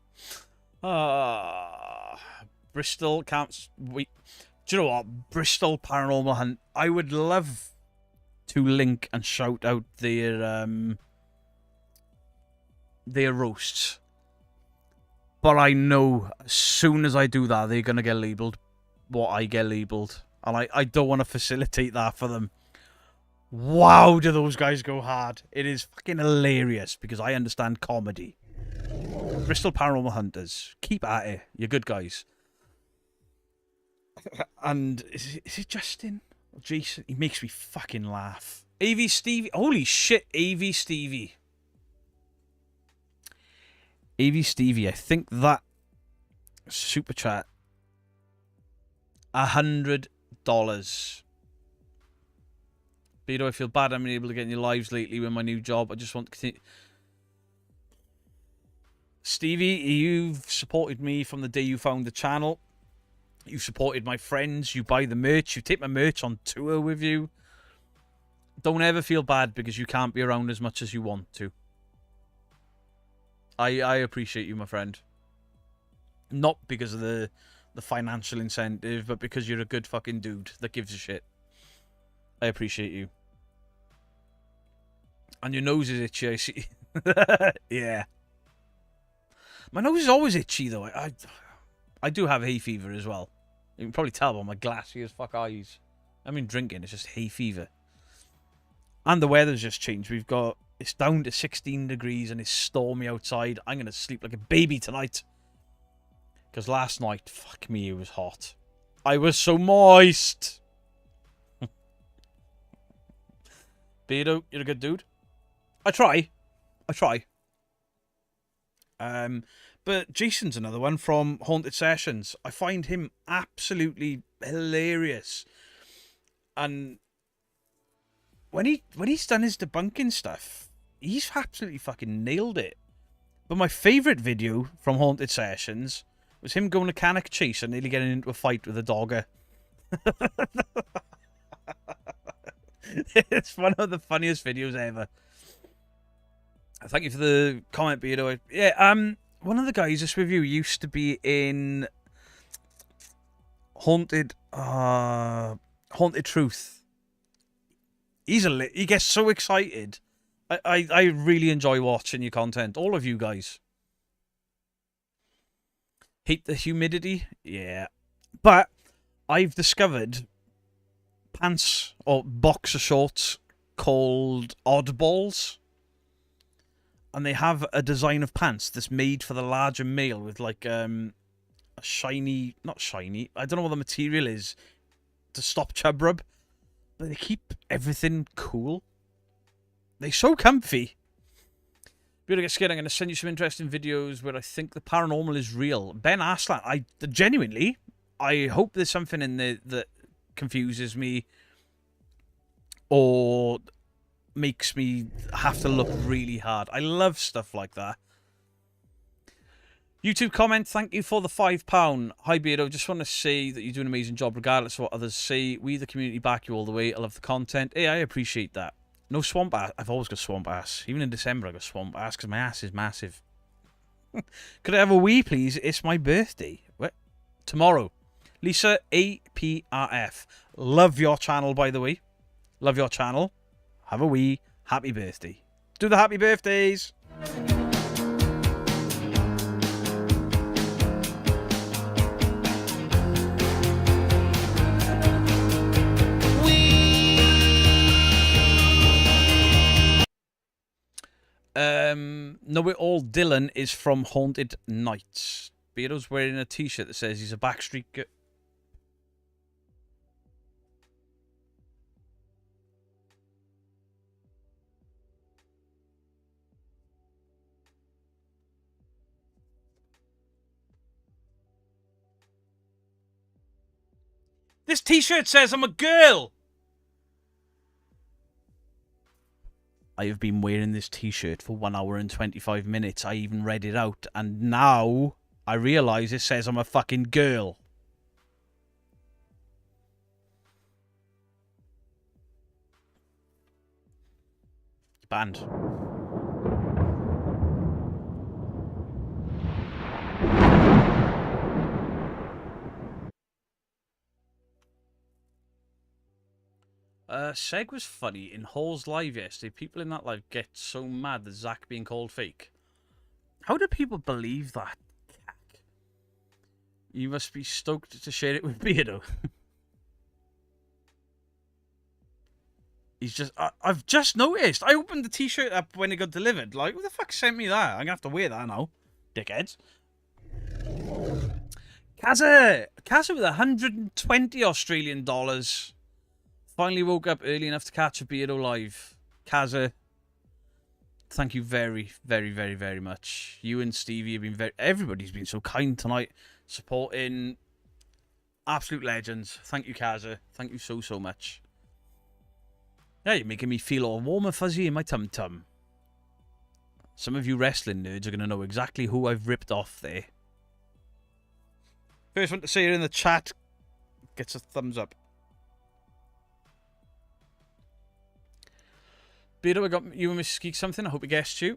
Bristol can't wait. Do you know what? Bristol Paranormal Hunt. I would love to link and shout out their roasts. But I know as soon as I do that, they're going to get labelled what I get labelled. And I don't want to facilitate that for them. Wow, do those guys go hard. It is fucking hilarious because I understand comedy. Bristol Paranormal Hunters. Keep at it. You're good guys. And is it Justin? Or Jason? He makes me fucking laugh. AV Stevie. Holy shit, AV Stevie. AV Stevie, I think that super chat $100. Beardo, I feel bad I'm unable to get in your lives lately with my new job. I just want to continue. Stevie, you've supported me from the day you found the channel. You supported my friends. You buy the merch. You take my merch on tour with you. Don't ever feel bad because you can't be around as much as you want to. I appreciate you, my friend. Not because of the financial incentive, but because you're a good fucking dude that gives a shit. I appreciate you. And your nose is itchy, I see. Yeah. My nose is always itchy, though. I do have hay fever as well. You can probably tell by my glassy as fuck eyes. I mean, drinking, it's just hay fever. And the weather's just changed. It's down to 16 degrees and it's stormy outside. I'm going to sleep like a baby tonight. Because last night, fuck me, it was hot. I was so moist. Beardo, you're a good dude. I try. But Jason's another one from Haunted Sessions. I find him absolutely hilarious. And when he's done his debunking stuff, he's absolutely fucking nailed it. But my favourite video from Haunted Sessions was him going to Cannock Chase and nearly getting into a fight with a dogger. It's one of the funniest videos ever. Thank you for the comment, Beardo. Yeah, one of the guys this review used to be in Haunted Truth. He gets so excited. I really enjoy watching your content. All of you guys. Hate the humidity? Yeah. But I've discovered pants or boxer shorts called Oddballs. And they have a design of pants that's made for the larger male with like a shiny, not shiny, I don't know what the material is to stop chub rub. But they keep everything cool. They're so comfy. If you want to get scared, I'm going to send you some interesting videos where I think the paranormal is real. Ben Arslan, I hope there's something in there that confuses me or makes me have to look really hard. I love stuff like that. YouTube comment, thank you for the £5. Hi Beardo, just want to say that you do an amazing job regardless of what others say. We, the community, back you all the way. I love the content. Hey, I appreciate that. No swamp ass. I've always got swamp ass. Even in December I got swamp ass because my ass is massive. Could I have a wee, please? It's my birthday. What? Tomorrow. Lisa APRF. Love your channel, by the way. Love your channel. Have a wee. Happy birthday. Do the happy birthdays. Know It All Dylan is from Haunted Nights. Beardo's wearing a t-shirt that says he's a Backstreet Girl. This t-shirt says I'm a girl. I have been wearing this t-shirt for 1 hour and 25 minutes. I even read it out, and now I realise it says I'm a fucking girl. Banned. Seg was funny. In Hall's live yesterday, people in that live get so mad that Zach being called fake. How do people believe that? You must be stoked to share it with Beardo. He's just... I've just noticed. I opened the t-shirt up when it got delivered. Like, who the fuck sent me that? I'm going to have to wear that now. Dickheads. Kazza with 120 Australian dollars. Finally woke up early enough to catch a Beardo live. Kazza, thank you very, very, very, very much. You and Stevie have been everybody's been so kind tonight, supporting absolute legends. Thank you, Kazza. Thank you so, so much. Yeah, you're making me feel all warm and fuzzy in my tum-tum. Some of you wrestling nerds are going to know exactly who I've ripped off there. First one to say it in the chat gets a thumbs up. Beardo, I got you and Mrs. Geek something. I hope it guessed you.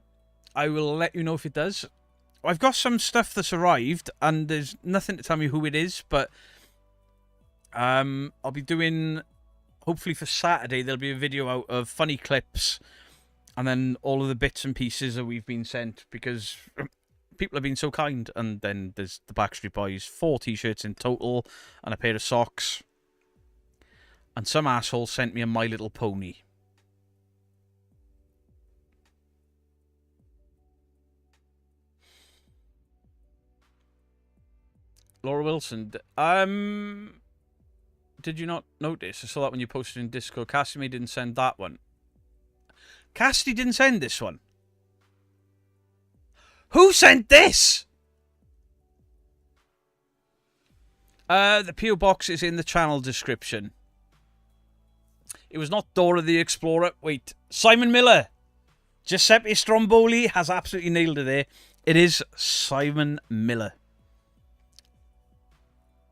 I will let you know if it does. I've got some stuff that's arrived, and there's nothing to tell me who it is, but I'll be doing, hopefully for Saturday, there'll be a video out of funny clips, and then all of the bits and pieces that we've been sent, because people have been so kind. And then there's the Backstreet Boys, 4 t-shirts in total, and a pair of socks. And some asshole sent me a My Little Pony. Laura Wilson, did you not notice? I saw that when you posted in Discord. Casimir didn't send that one. Cassidy didn't send this one. Who sent this? The PO box is in the channel description. It was not Dora the Explorer. Wait, Simon Miller. Giuseppe Stromboli has absolutely nailed it there. It is Simon Miller.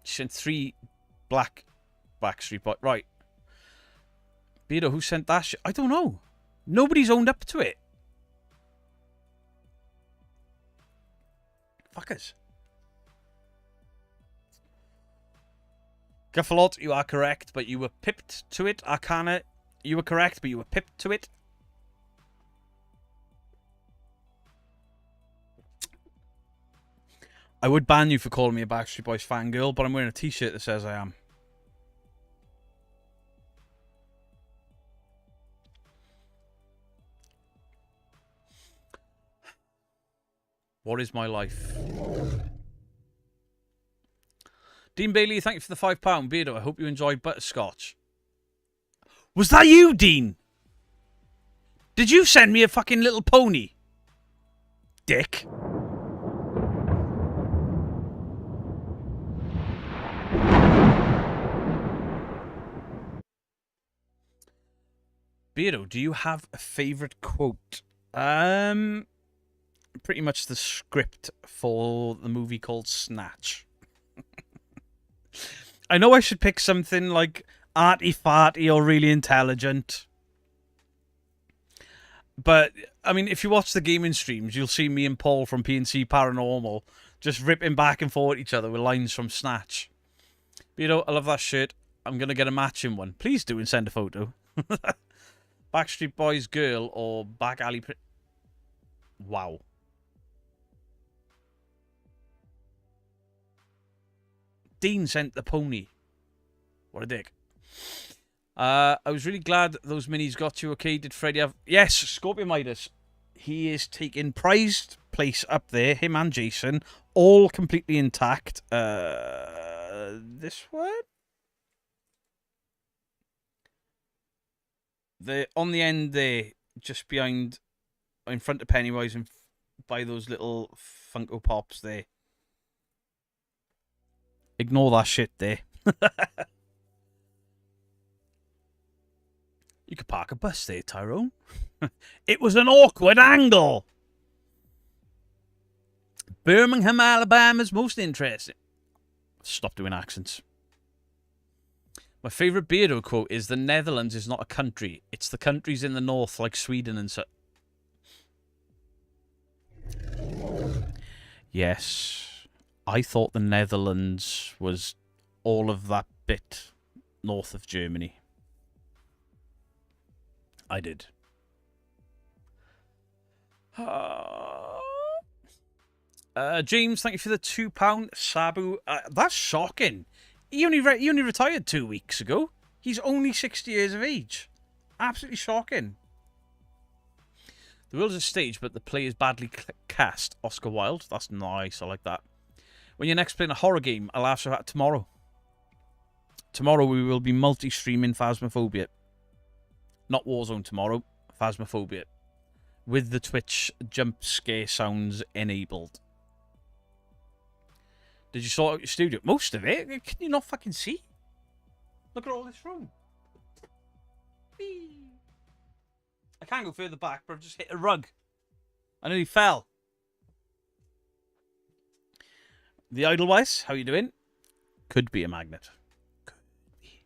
She sent 3 black Backstreet Boys. Right. Beardo, who sent that shit? I don't know. Nobody's owned up to it. Fuckers. Guffalot, you are correct, but you were pipped to it. Arcana, you were correct, but you were pipped to it. I would ban you for calling me a Backstreet Boys fangirl, but I'm wearing a t-shirt that says I am. What is my life? Dean Bailey, thank you for the £5. Beardo, I hope you enjoyed Butterscotch. Was that you, Dean? Did you send me a fucking little pony? Dick. Beardo, do you have a favourite quote? Pretty much the script for the movie called Snatch. I know I should pick something like arty-farty or really intelligent. But, I mean, if you watch the gaming streams, you'll see me and Paul from PNC Paranormal just ripping back and forth at each other with lines from Snatch. But, you know, I love that shirt. I'm going to get a matching one. Please do and send a photo. Backstreet Boys girl or back alley... Wow. Dean sent the pony. What a dick. I was really glad that those minis got you okay. Did Freddie have... Yes, Scorpion Midas. He is taking prized place up there. Him and Jason. All completely intact. This one? They're on the end there. Just behind... In front of Pennywise and by those little Funko Pops there. Ignore that shit there. You could park a bus there, Tyrone. It was an awkward angle. Birmingham, Alabama's most interesting. Stop doing accents. My favourite Beardo quote is, the Netherlands is not a country. It's the countries in the north like Sweden and so... Yes. I thought the Netherlands was all of that bit north of Germany. I did. James, thank you for the £2. Sabu, that's shocking. He only retired 2 weeks ago. He's only 60 years of age. Absolutely shocking. The world is a stage, but the play is badly cast. Oscar Wilde. That's nice. I like that. When you're next playing a horror game, I'll ask you that tomorrow. Tomorrow we will be multi-streaming Phasmophobia. Not Warzone tomorrow. Phasmophobia. With the Twitch jump scare sounds enabled. Did you sort out your studio? Most of it? Can you not fucking see? Look at all this room. Whee. I can't go further back, but I've just hit a rug. I nearly fell. The Idlewise, how you doing? Could be a magnet. Could be.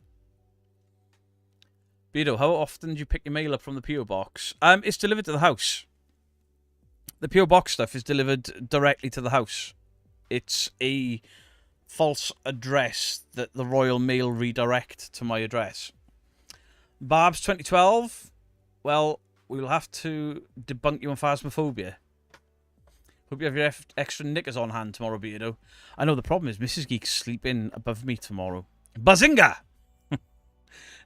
Beardo, how often do you pick your mail up from the PO box? It's delivered to the house. The PO box stuff is delivered directly to the house. It's a false address that the Royal Mail redirect to my address. Barb's 2012. Well, we'll have to debunk you on Phasmophobia. Hope you have your extra knickers on hand tomorrow, Beardo. I know the problem is Mrs. Geek's sleeping above me tomorrow. Bazinga!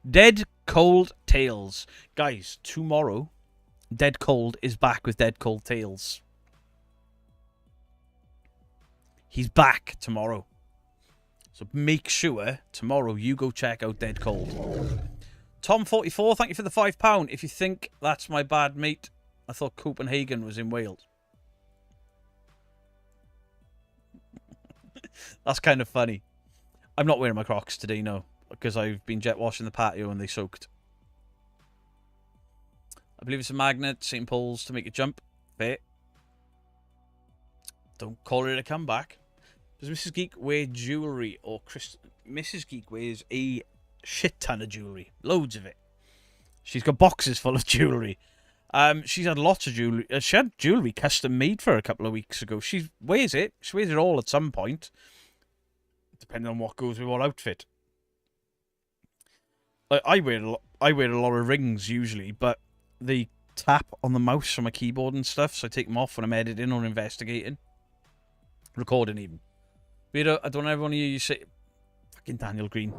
Dead Cold Tales. Guys, tomorrow, Dead Cold is back with Dead Cold Tales. He's back tomorrow. So make sure tomorrow you go check out Dead Cold. Tom44, thank you for the £5. If you think that's my bad mate, I thought Copenhagen was in Wales. That's kind of funny. I'm not wearing my Crocs today, no, because I've been jet washing the patio and they soaked. I believe it's a magnet, St. Paul's to make it jump. Fair. Don't call it a comeback. Does Mrs. Geek wear jewellery or Mrs. Geek wears a shit ton of jewellery. Loads of it. She's got boxes full of jewellery. She's had lots of jewellery. She had jewellery custom made for her a couple of weeks ago. She wears it. She wears it all at some point. Depending on what goes with what outfit. I wear a lot of rings usually, but they tap on the mouse on my keyboard and stuff, so I take them off when I'm editing or investigating. Recording even. But I don't ever want to hear you say fucking Daniel Green.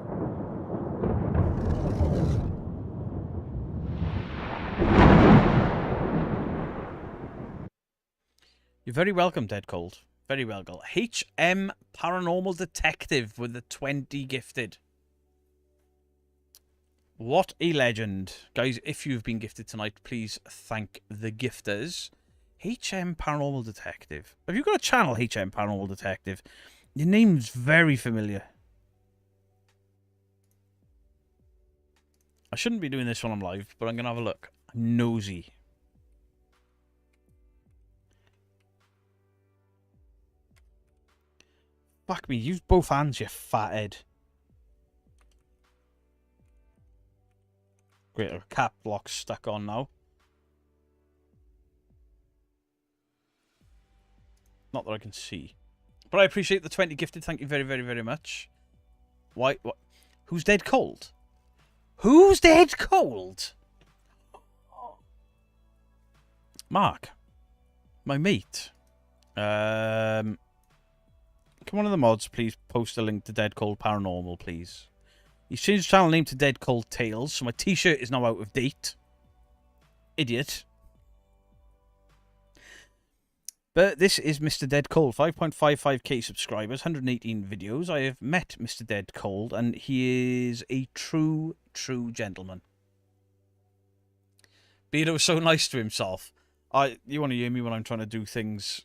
You're very welcome, Dead Cold. Very welcome. HM Paranormal Detective with the 20 gifted. What a legend. Guys, if you've been gifted tonight, please thank the gifters. HM Paranormal Detective. Have you got a channel, HM Paranormal Detective? Your name's very familiar. I shouldn't be doing this when I'm live, but I'm going to have a look. I'm nosy. Fuck me, use both hands, you fathead. Great, our cap lock's stuck on now. Not that I can see. But I appreciate the 20 gifted. Thank you very, very, very much. Why? What? Who's dead cold? Who's dead cold? Mark. My mate. Can one of the mods please post a link to Dead Cold Paranormal, please? He's changed his channel name to Dead Cold Tales, so my t-shirt is now out of date. Idiot. But this is Mr. Dead Cold, 5.55k subscribers, 118 videos. I have met Mr. Dead Cold, and he is a true, true gentleman. Beardo was so nice to himself. You want to hear me when I'm trying to do things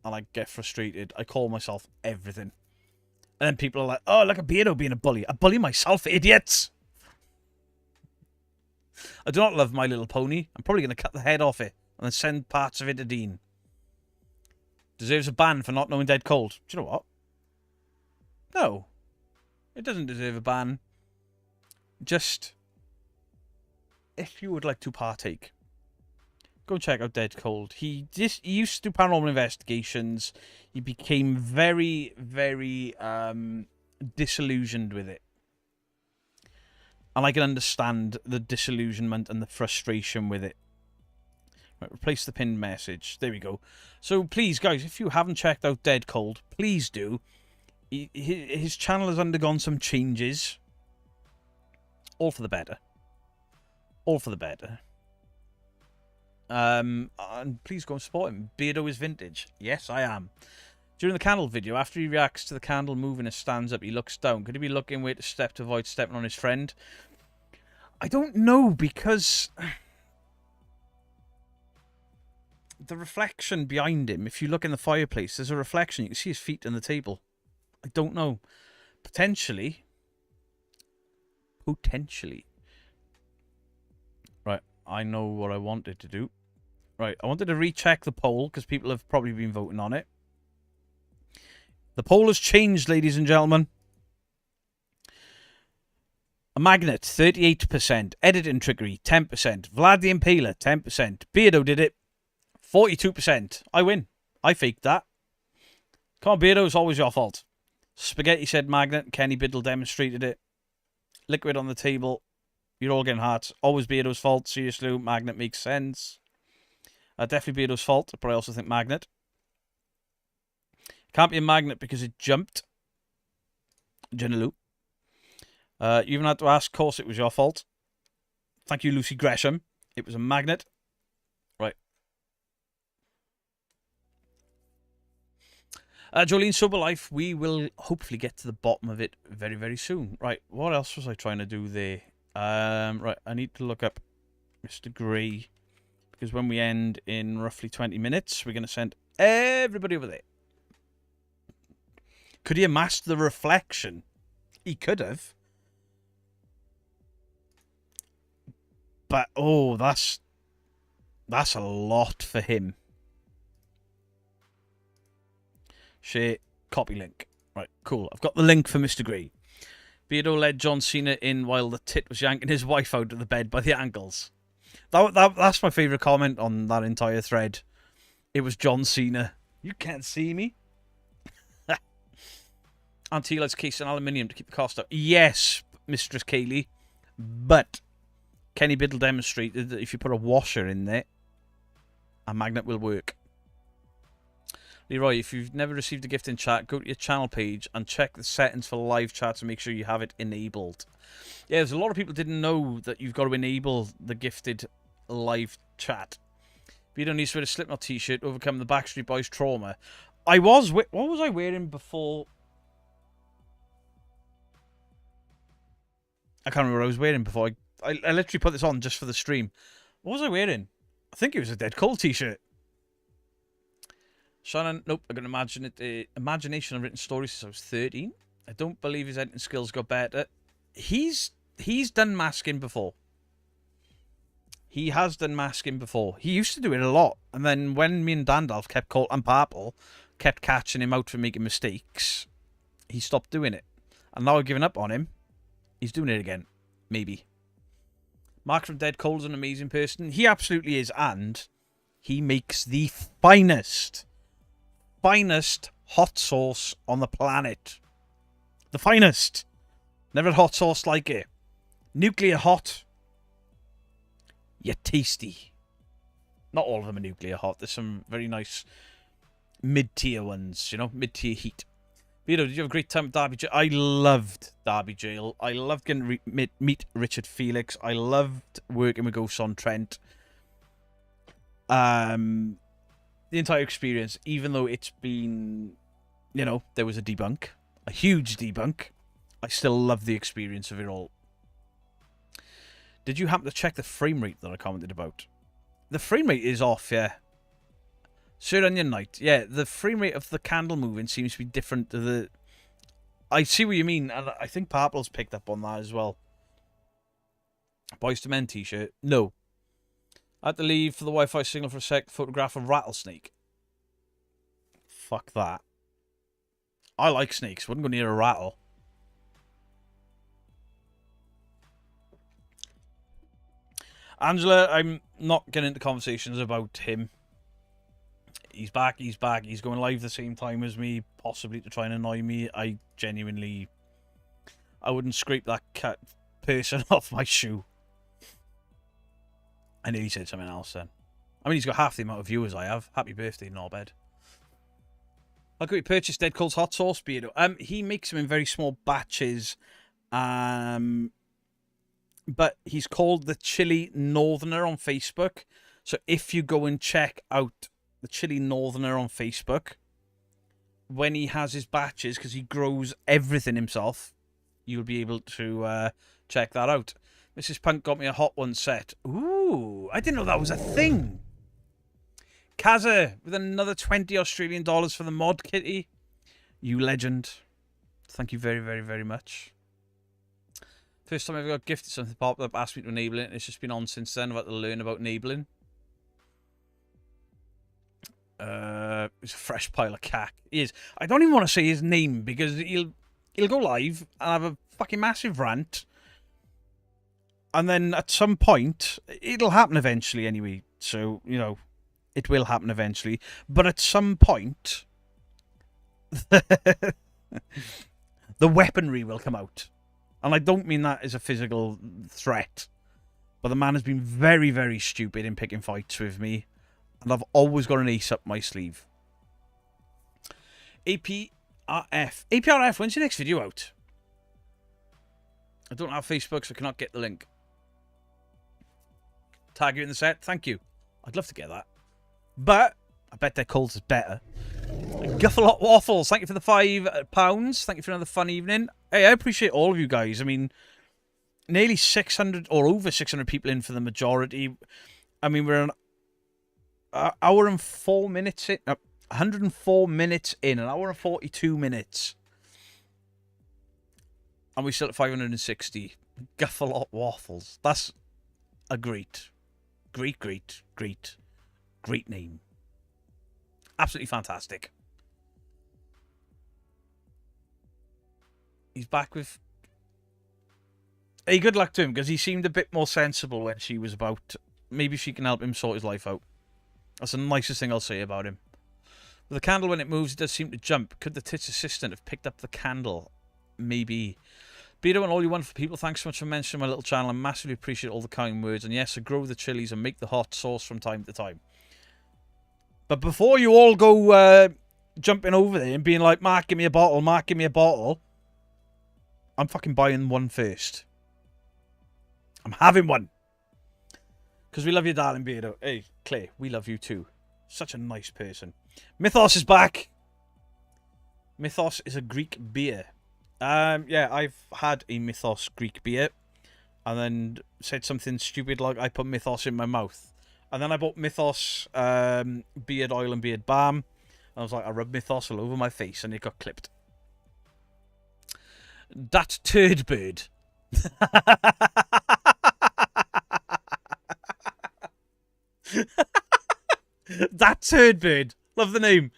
and I get frustrated. I call myself everything. And then people are like, oh, look at Beardo being a bully. I bully myself, idiots. I do not love My Little Pony. I'm probably going to cut the head off it and then send parts of it to Dean. Deserves a ban for not knowing Dead Cold. Do you know what? No. It doesn't deserve a ban. Just, if you would like to partake, go check out Dead Cold. He used to do paranormal investigations. He became very, very disillusioned with it. And I can understand the disillusionment and the frustration with it. Right, replace the pinned message. There we go. So please, guys, if you haven't checked out Dead Cold, please do. His channel has undergone some changes. All for the better. All for the better. And please go and support him. Beardo is vintage. Yes, I am. During the candle video, after he reacts to the candle moving and stands up, he looks down. Could he be looking where to step to avoid stepping on his friend? I don't know, because the reflection behind him, if you look in the fireplace, there's a reflection. You can see his feet on the table. I don't know. Potentially. Right, I know what I wanted to do. Right, I wanted to recheck the poll because people have probably been voting on it. The poll has changed, ladies and gentlemen. A magnet, 38%. Editing trickery, 10%. Vlad the Impaler, 10%. Beardo did it, 42%. I win. I faked that. Come on, Beardo, it's always your fault. Spaghetti said magnet. Kenny Biddle demonstrated it. Liquid on the table. You're all getting hearts. Always Beardo's fault. Seriously, magnet makes sense. Definitely Beardo's fault, but I also think magnet. Can't be a magnet because it jumped. Jenaloo. You even had to ask, of course it was your fault. Thank you, Lucy Gresham. It was a magnet. Right. Jolene Sober Life, we will hopefully get to the bottom of it very, very soon. Right, what else was I trying to do there? Right, I need to look up Mr. Grey, because when we end in roughly 20 minutes, we're going to send everybody over there. Could he have masked the reflection? He could have. But, oh, that's a lot for him. Share, copy link. Right, cool. I've got the link for Mr. Grey. Beardo led John Cena in while the tit was yanking his wife out of the bed by the ankles. That's my favourite comment on that entire thread. It was John Cena. You can't see me. Auntie likes case in aluminium to keep the cost up. Yes, Mistress Kaylee. But Kenny Biddle demonstrated that if you put a washer in there, a magnet will work. Leroy, if you've never received a gift in chat, go to your channel page and check the settings for live chat to make sure you have it enabled. Yeah, there's a lot of people didn't know that you've got to enable the gifted live chat. Vito needs to wear a Slipknot t-shirt, overcome the Backstreet Boys trauma. What was I wearing before? I can't remember what I was wearing before. I literally put this on just for the stream. What was I wearing? I think it was a Dead Cold t-shirt. Shannon, nope, I can imagine it. Imagination I've written stories since I was 13. I don't believe his editing skills got better. He's done masking before. He has done masking before. He used to do it a lot. And then when me and Dandalf and Purple kept catching him out for making mistakes, he stopped doing it. And now I've given up on him. He's doing it again. Maybe. Mark from Dead Cold is an amazing person. He absolutely is. And he makes the finest hot sauce on the planet. The finest. Never had hot sauce like it. Nuclear hot. Yet tasty. Not all of them are nuclear hot. There's some very nice mid-tier ones, you know, mid-tier heat. Vito, did you have a great time at Derby Jail? I loved Derby Jail. I loved getting to meet Richard Felix. I loved working with Ghosts on Trent. The entire experience, even though it's been, you know, there was a debunk, a huge debunk, I still love the experience of it all. Did you happen to check the frame rate that I commented about? The frame rate is off, yeah. Sir Onion Knight, yeah, the frame rate of the candle moving seems to be different to the... I see what you mean, and I think Purple's picked up on that as well. Boys to Men t-shirt, no. I had to leave for the Wi-Fi signal for a sec, photograph a rattlesnake. Fuck that. I like snakes, wouldn't go near a rattle. Angela, I'm not getting into conversations about him. He's back, he's going live the same time as me, possibly to try and annoy me. I wouldn't scrape that cat person off my shoe. I nearly said something else then. I mean, he's got half the amount of viewers I have. Happy birthday, Norbed. How could we purchase Dead Cold's hot sauce, Beardo? He makes them in very small batches. But he's called the Chili Northerner on Facebook. So if you go and check out the Chili Northerner on Facebook, when he has his batches, because he grows everything himself, you'll be able to check that out. Mrs. Punk got me a Hot One set. Ooh, I didn't know that was a thing. Kaza with another 20 Australian dollars for the mod kitty. You legend. Thank you very, very, very much. First time I ever got gifted something popped up, asked me to enable it, and it's just been on since then. I've had to learn about enabling. It's a fresh pile of cack. He is. I don't even want to say his name because he'll go live and have a fucking massive rant. And then at some point, it'll happen eventually anyway. So, you know, it will happen eventually. But at some point, the weaponry will come out. And I don't mean that as a physical threat. But the man has been very, very stupid in picking fights with me. And I've always got an ace up my sleeve. APRF. APRF, when's your next video out? I don't have Facebook, so I cannot get the link. Tag you in the set. Thank you. I'd love to get that. But I bet their calls is better. Guffalot Waffles, thank you for the £5. Thank you for another fun evening. Hey, I appreciate all of you guys. I mean, nearly 600 or over 600 people in for the majority. I mean, we're an hour and 4 minutes in. 104 minutes in, an hour and 42 minutes. And we're still at 560. Guffalot Waffles. That's a great name. Absolutely fantastic. He's back with... Hey, good luck to him, because he seemed a bit more sensible when she was about. Maybe she can help him sort his life out. That's the nicest thing I'll say about him. With the candle, when it moves, it does seem to jump. Could the Tits assistant have picked up the candle? Maybe. Beto and all you wonderful people, thanks so much for mentioning my little channel. I massively appreciate all the kind words. And yes, I grow the chilies and make the hot sauce from time to time. But before you all go jumping over there and being like, Mark, give me a bottle, Mark, give me a bottle, I'm fucking buying one first. I'm having one. Because we love you, darling Beardo. Hey, Clay, we love you too. Such a nice person. Mythos is back. Mythos is a Greek beer. Yeah, I've had a Mythos Greek beer. And then said something stupid like I put Mythos in my mouth. And then I bought Mythos beard oil and beard balm. And I was like, I rubbed Mythos all over my face and it got clipped. That turd bird. That turd bird. Love the name.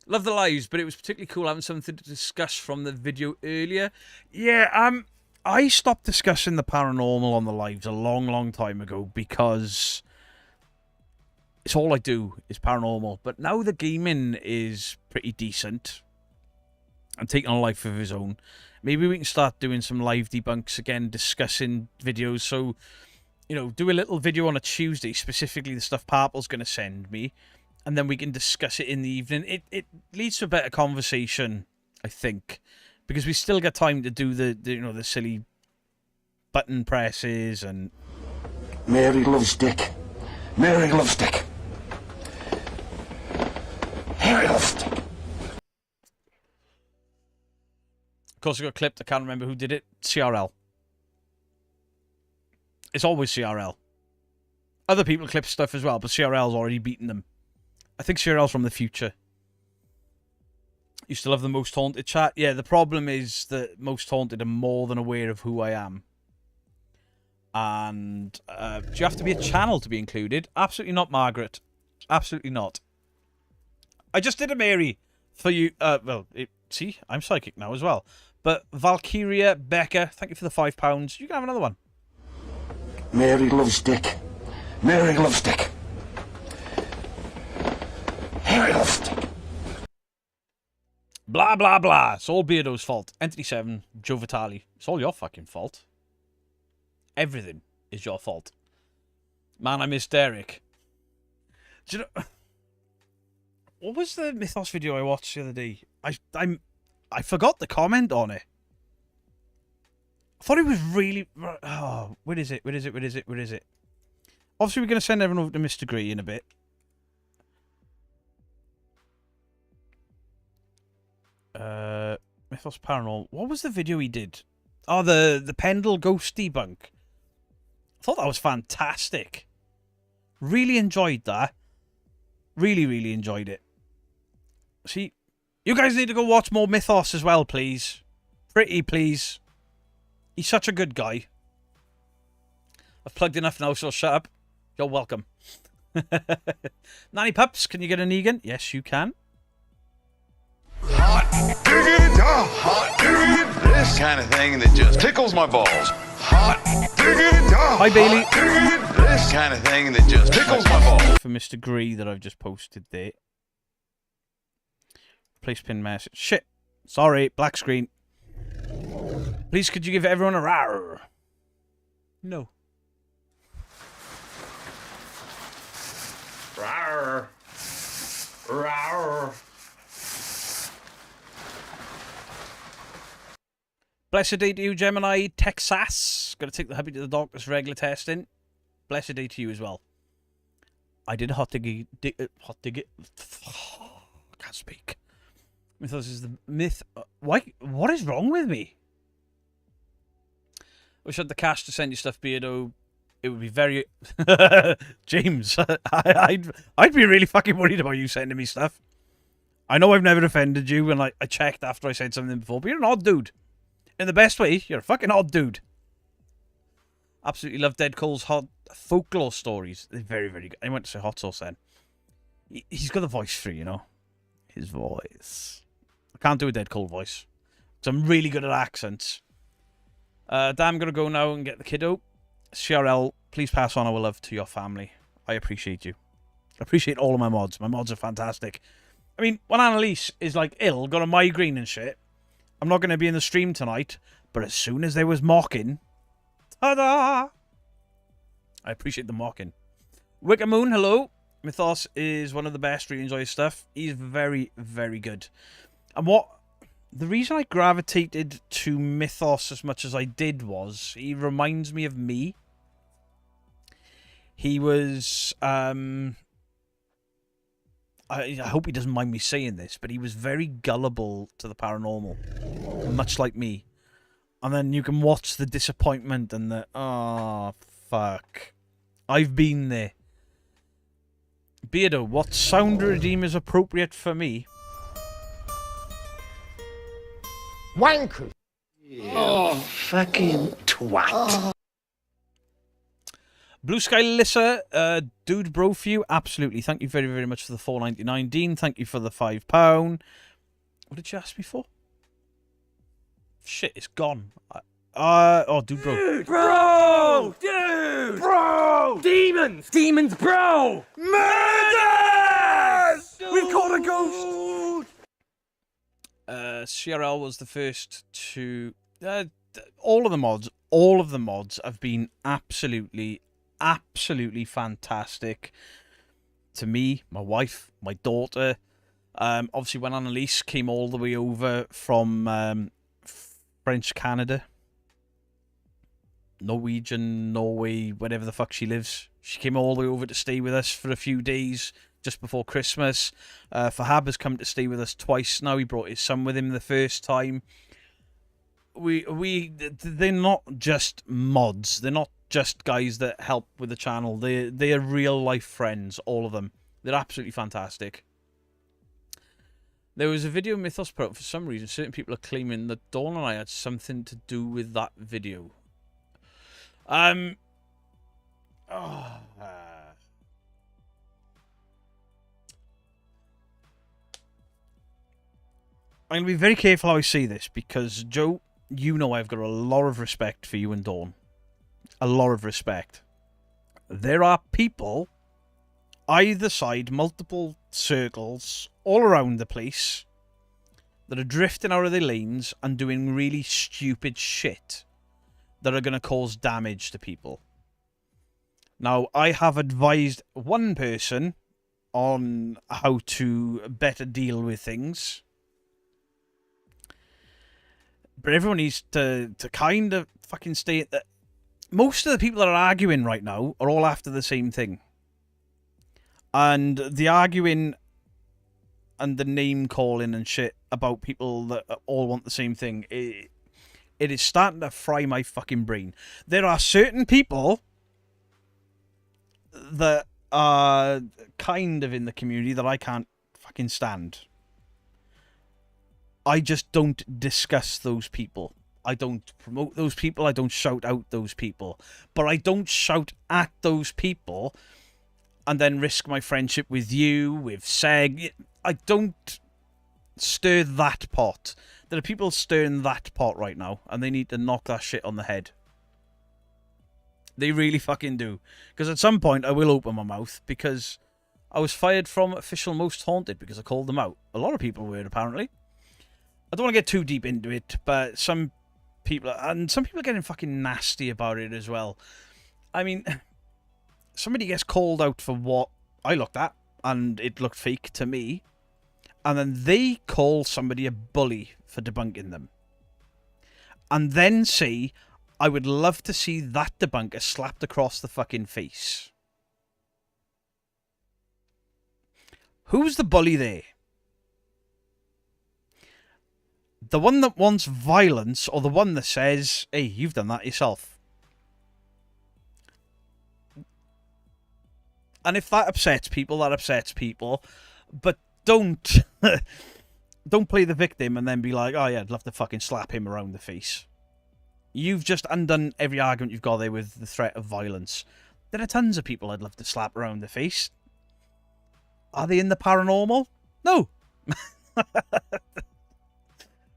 Love the lives, but it was particularly cool having something to discuss from the video earlier. Yeah, I stopped discussing the paranormal on the lives a long time ago because it's all I do is paranormal. But now the gaming is pretty decent and taking a life of his own. Maybe we can start doing some live debunks again, discussing videos. So, you know, do a little video on a Tuesday, specifically the stuff Parple's going to send me, and then we can discuss it in the evening. It leads to a better conversation, I think, because we still get time to do the silly button presses and...
Mary loves Dick. Mary loves Dick. Mary loves Dick.
Of course, it got clipped. I can't remember who did it. CRL. It's always CRL. Other people clip stuff as well, but CRL's already beaten them. I think CRL's from the future. You still have the Most Haunted chat? Yeah, the problem is that Most Haunted are more than aware of who I am. And do you have to be a channel to be included? Absolutely not, Margaret. Absolutely not. I just did a Mary for you. See, I'm psychic now as well. But Valkyria, Becca, thank you for the £5. You can have another one.
Mary loves Dick. Mary loves Dick. Mary loves Dick.
Blah, blah, blah. It's all Beardo's fault. Entity 7, Joe Vitale. It's all your fucking fault. Everything is your fault. Man, I miss Derek. Do you know... What was the Mythos video I watched the other day? I forgot the comment on it. I thought it was really... Oh, where is it? Obviously, we're going to send everyone over to Mr. Gree in a bit. Mythos Paranormal. What was the video he did? Oh, the Pendle Ghost debunk. I thought that was fantastic. Really enjoyed that. Really enjoyed it. See, you guys need to go watch more Mythos as well, please. Pretty please. He's such a good guy. I've plugged enough now, so shut up. You're welcome. Nanny Pups, can you get an Egan? Yes, you can.
Hot diggity, hot diggity, this kind of thing that just tickles my balls. Hot diggity,
hi Bailey.
Diggity, this kind of thing that just tickles my balls.
For Mr. Gree that I've just posted there. Place pin message. Shit. Sorry, black screen. Please, could you give everyone a rawr? No.
Rawr. Rawr.
Blessed day to you, Gemini, Texas. Got to take the hubby to the doctor's regular testing. Blessed day to you as well. I did a hot diggy. Can't speak. Mythos is the myth. Why? What is wrong with me? Wish I had the cash to send you stuff, Beardo. It would be very... James, I'd be really fucking worried about you sending me stuff. I know I've never offended you, and I checked after I said something before, but you're an odd dude. In the best way, you're a fucking odd dude. Absolutely love Dead Cole's hot folklore stories. They're very, very good. I went to say hot sauce then. He's got a voice for you know. His voice. I can't do a Dead Cole voice. Because I'm really good at accents. Dan, I'm going to go now and get the kiddo. CRL, please pass on our love to your family. I appreciate you. I appreciate all of my mods. My mods are fantastic. I mean, when Annalise is like ill, got a migraine and shit, I'm not going to be in the stream tonight, but as soon as there was mocking, ta-da! I appreciate the mocking. Wicker Moon, hello. Mythos is one of the best. Really enjoy his stuff. He's very, very good. And the reason I gravitated to Mythos as much as I did was he reminds me of me. He was, I hope he doesn't mind me saying this, but he was very gullible to the paranormal, much like me. And then you can watch the disappointment and the, oh, fuck. I've been there. Beardo, what sound redeem is appropriate for me?
Wankers.
Oh, fucking twat.
Blue Sky Lissa, dude bro for you, absolutely. Thank you very, very much for the $4.99. Dean, thank you for the £5. What did you ask me for? Shit, it's gone. Oh, dude bro.
Dude, bro! Dude! Bro! Demons! Demons, bro! Murders! We've caught a ghost!
CRL was the first to... all of the mods have been absolutely fantastic to me, my wife, my daughter. Obviously, when Annalise came all the way over from French Canada, Norwegian, Norway, wherever the fuck she lives, she came all the way over to stay with us for a few days just before Christmas. Fahab has come to stay with us twice now. He brought his son with him the first time. They're not just mods. They're not just guys that help with the channel. They are real life friends, all of them. They're absolutely fantastic. There was a video Mythos put up. For some reason, certain people are claiming that Dawn and I had something to do with that video. I'm going to be very careful how I say this, because, Joe, you know I've got a lot of respect for you and Dawn. A lot of respect. There are people, either side, multiple circles, all around the place, that are drifting out of their lanes and doing really stupid shit that are going to cause damage to people. Now, I have advised one person on how to better deal with things, but everyone needs to kind of fucking stay at that. Most of the people that are arguing right now are all after the same thing. And the arguing and the name calling and shit about people that all want the same thing, it is starting to fry my fucking brain. There are certain people that are kind of in the community that I can't fucking stand. I just don't discuss those people. I don't promote those people. I don't shout out those people. But I don't shout at those people and then risk my friendship with you, with Seg. I don't stir that pot. There are people stirring that pot right now, and they need to knock that shit on the head. They really fucking do. Because at some point, I will open my mouth, because I was fired from Official Most Haunted because I called them out. A lot of people were, apparently. I don't want to get too deep into it, but some people are getting fucking nasty about it as well. I mean, somebody gets called out for what I looked at, and it looked fake to me, and then they call somebody a bully for debunking them. And then say, I would love to see that debunker slapped across the fucking face. Who's the bully there? The one that wants violence, or the one that says, hey, you've done that yourself. And if that upsets people, that upsets people. But don't don't play the victim and then be like, oh yeah, I'd love to fucking slap him around the face. You've just undone every argument you've got there with the threat of violence. There are tons of people I'd love to slap around the face. Are they in the paranormal? No.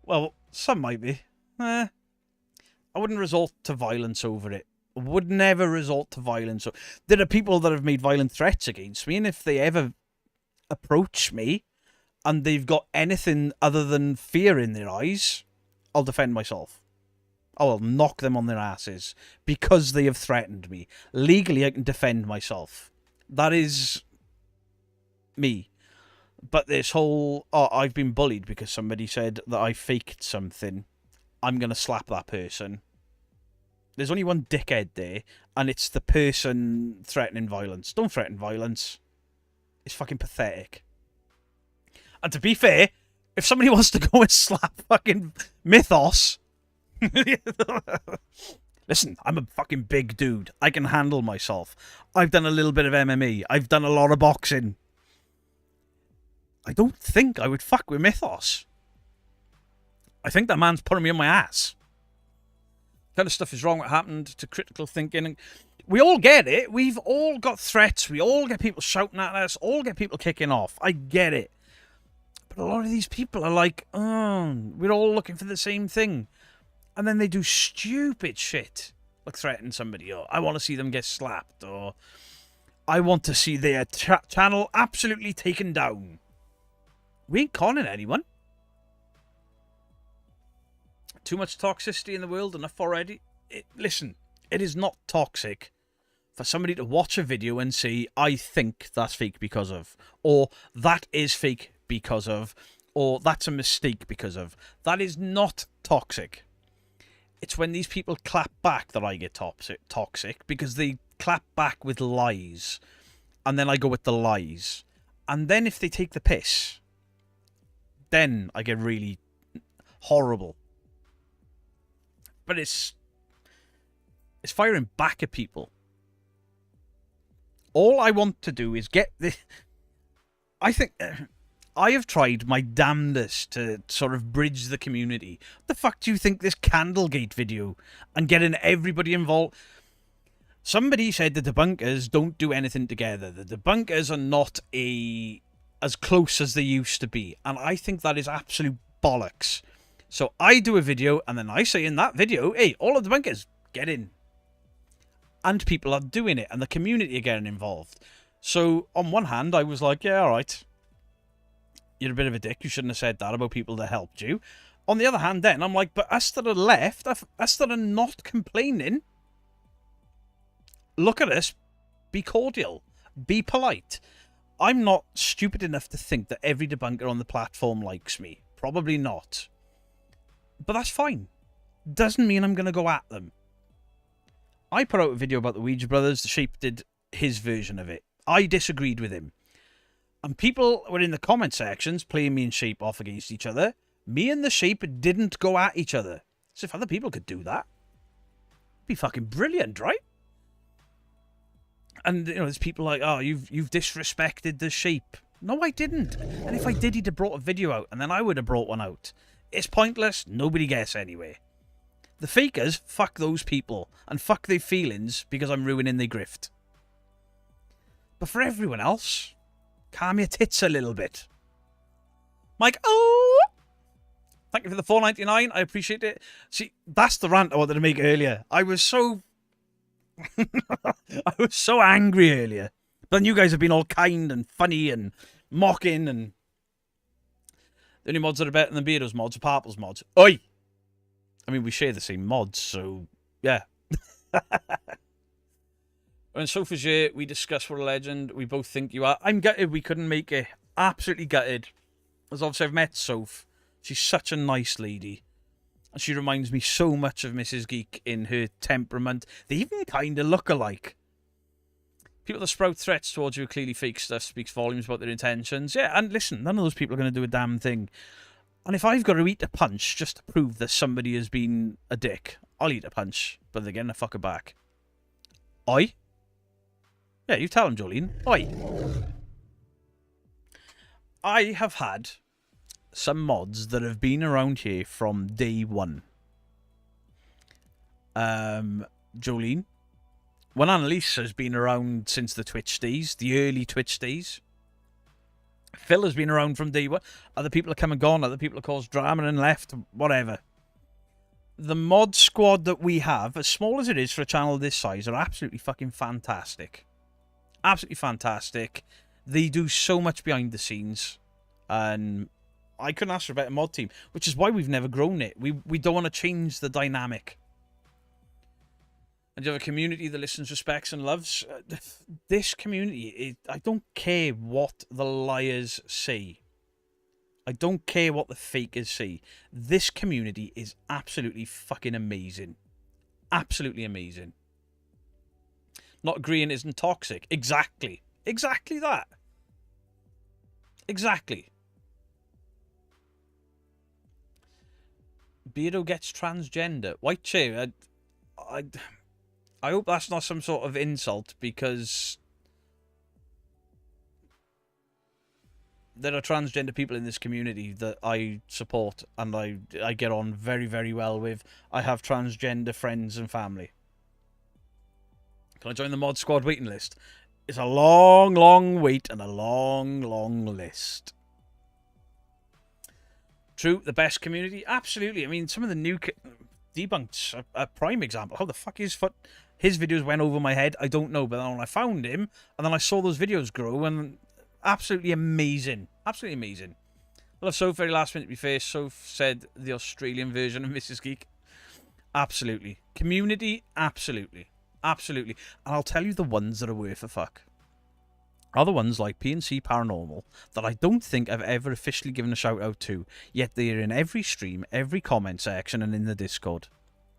Well, some might be. I wouldn't resort to violence over it. Would never resort to violence. There are people that have made violent threats against me, and if they ever approach me and they've got anything other than fear in their eyes, I'll defend myself. I will knock them on their asses because they have threatened me. Legally, I can defend myself. That is me. But this whole, oh, I've been bullied because somebody said that I faked something, I'm going to slap that person. There's only one dickhead there, and it's the person threatening violence. Don't threaten violence. It's fucking pathetic. And to be fair, if somebody wants to go and slap fucking Mythos... Listen, I'm a fucking big dude. I can handle myself. I've done a little bit of MMA. I've done a lot of boxing. I don't think I would fuck with Mythos. I think that man's putting me on my ass. Kind of stuff is wrong what happened to critical thinking. We all get it. We've all got threats. We all get people shouting at us. All get people kicking off. I get it. But a lot of these people are like, oh, we're all looking for the same thing. And then they do stupid shit. Like threaten somebody. Or I want to see them get slapped. Or I want to see their channel absolutely taken down. We ain't conning anyone. Too much toxicity in the world, enough already. Listen, it is not toxic for somebody to watch a video and say, I think that's fake because of, or that is fake because of, or that's a mistake because of. That is not toxic. It's when these people clap back that I get toxic, because they clap back with lies, and then I go with the lies. And then if they take the piss, then I get really horrible. But it's firing back at people. All I want to do is get the... I think... I have tried my damnedest to sort of bridge the community. What the fuck do you think this Candlegate video and getting everybody involved... Somebody said the debunkers don't do anything together. The debunkers are not as close as they used to be. And I think that is absolute bollocks. So I do a video, and then I say in that video, hey, all of the debunkers, get in. And people are doing it, and the community are getting involved. So on one hand, I was like, yeah, all right. You're a bit of a dick. You shouldn't have said that about people that helped you. On the other hand, then, I'm like, but us that are left, us that are not complaining, look at us, be cordial, be polite. I'm not stupid enough to think that every debunker on the platform likes me. Probably not. But that's fine. Doesn't mean I'm going to go at them. I put out a video about the Ouija brothers. The Sheep did his version of it. I disagreed with him. And people were in the comment sections playing me and Sheep off against each other. Me and the Sheep didn't go at each other. So if other people could do that, it'd be fucking brilliant, right? And, you know, there's people like, oh, you've disrespected the Sheep. No, I didn't. And if I did, he'd have brought a video out, and then I would have brought one out. It's pointless. Nobody gets anyway. The fakers, fuck those people. And fuck their feelings because I'm ruining their grift. But for everyone else, calm your tits a little bit. Mike, oh! Thank you for the $4.99. I appreciate it. See, that's the rant I wanted to make earlier. I was so... I was so angry earlier. But then you guys have been all kind and funny and mocking and... The only mods that are better than Beardo's mods are Parple's mods. Oi! I mean, we share the same mods, so... Yeah. When Sophie's here, we discuss what a legend we both think you are. I'm gutted we couldn't make it. Absolutely gutted. As obviously I've met Soph. She's such a nice lady. And she reminds me so much of Mrs. Geek in her temperament. They even kind of look alike. People that sprout threats towards you are clearly fake stuff, speaks volumes about their intentions. Yeah, and listen, none of those people are going to do a damn thing. And if I've got to eat a punch just to prove that somebody has been a dick, I'll eat a punch, but they're getting a fucker back. Oi? Yeah, you tell him, Jolene. Oi. I have had some mods that have been around here from day one. Jolene. When Annalise has been around since the Twitch days, the early Twitch days. Phil has been around from day one. Other people have come and gone. Other people have caused drama and left. Whatever. The mod squad that we have, as small as it is for a channel this size, are absolutely fucking fantastic. Absolutely fantastic. They do so much behind the scenes. And I couldn't ask for a better mod team. Which is why we've never grown it. We don't want to change the dynamic. And you have a community that listens, respects, and loves. This community, I don't care what the liars say. I don't care what the fakers say. This community is absolutely fucking amazing. Absolutely amazing. Not agreeing isn't toxic. Exactly. Exactly that. Exactly. Beardo gets transgender. White chair. I hope that's not some sort of insult, because there are transgender people in this community that I support and I get on very, very well with. I have transgender friends and family. Can I join the mod squad waiting list? It's a long, long wait and a long, long list. True, the best community? Absolutely. I mean, some of the new Debunked, a prime example. How the fuck his videos went over my head? I don't know. But then when I found him, and then I saw those videos grow, and absolutely amazing. Absolutely amazing. I love Soph, very last minute to be fair. Soph said the Australian version of Mrs. Geek. Absolutely. Community? Absolutely. Absolutely. And I'll tell you the ones that are worth a fuck. Are the ones like PNC Paranormal that I don't think I've ever officially given a shout out to, yet they are in every stream, every comment section, and in the Discord.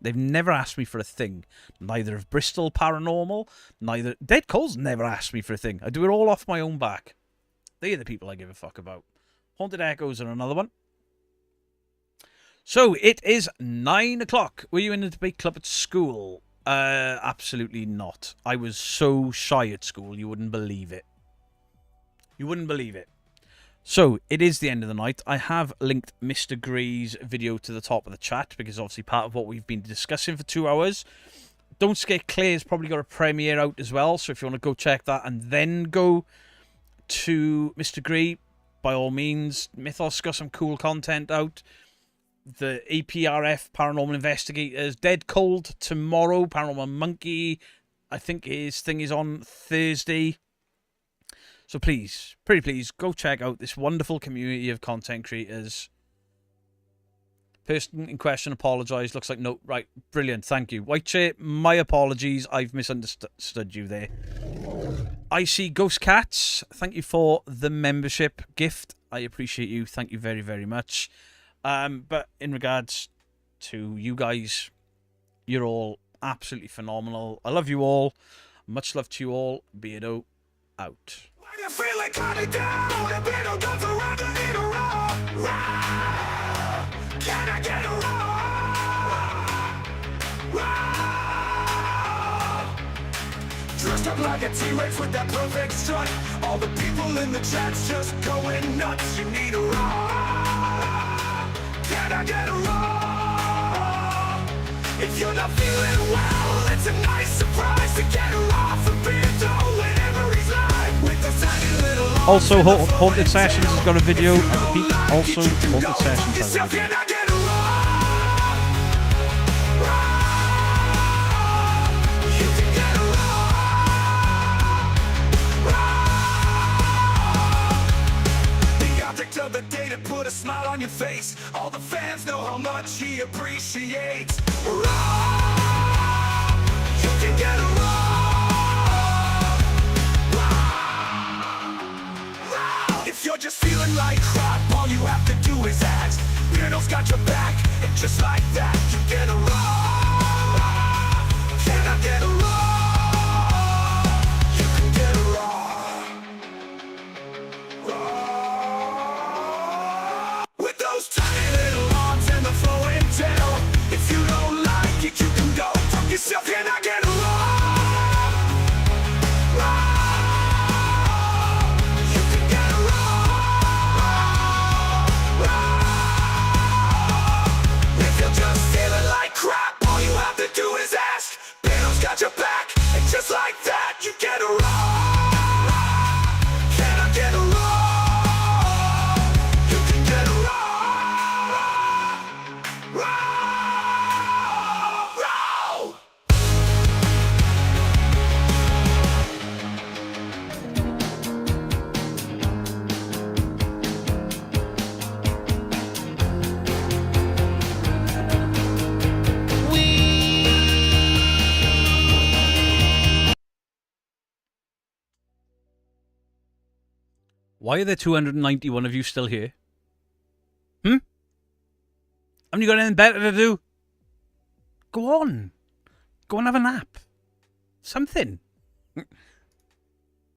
They've never asked me for a thing. Neither of Bristol Paranormal, neither... Dead Cole's never asked me for a thing. I do it all off my own back. They are the people I give a fuck about. Haunted Echoes are another one. So, it is 9 o'clock. Were you in a debate club at school? Absolutely not. I was so shy at school, you wouldn't believe it. You wouldn't believe it. So, it is the end of the night. I have linked Mr. Gray's video to the top of the chat, because obviously part of what we've been discussing for 2 hours. Don't Scare Claire's probably got a premiere out as well, so if you want to go check that and then go to Mr. Gray, by all means. Mythos got some cool content out. The APRF Paranormal Investigators, Dead Cold tomorrow, Paranormal Monkey, I think his thing is on Thursday. So please, pretty please, go check out this wonderful community of content creators. Person in question apologised. Looks like no. Right, brilliant. Thank you. White Chair, my apologies. I've misunderstood you there. I see Ghost Cats. Thank you for the membership gift. I appreciate you. Thank you very, very much. But in regards to you guys, you're all absolutely phenomenal. I love you all. Much love to you all. Beardo out.
You feeling kinda down, the beat goes around and need a roll. Can I get a roll? Dressed up like a T-Rex with that perfect strut. All the people in the chat's just going nuts. You need a roll. Can I get a roll? If you're not feeling well, it's a nice surprise to get her off a beard whenever he's live with the tiny little.
Also, Haunted Sessions has got a video. I repeat, also, Haunted Sessions has a video.
Of the day to put a smile on your face. All the fans know how much he appreciates. Raw, you can get a raw. If you're just feeling like crap, all you have to do is ask. Beardo's got your back, and just like that, you get a raw. Can I get a raw? You can get a raw. With those tiny
Why are there 291 of you still here? Haven't you got anything better to do? Go on. Go and have a nap. Something.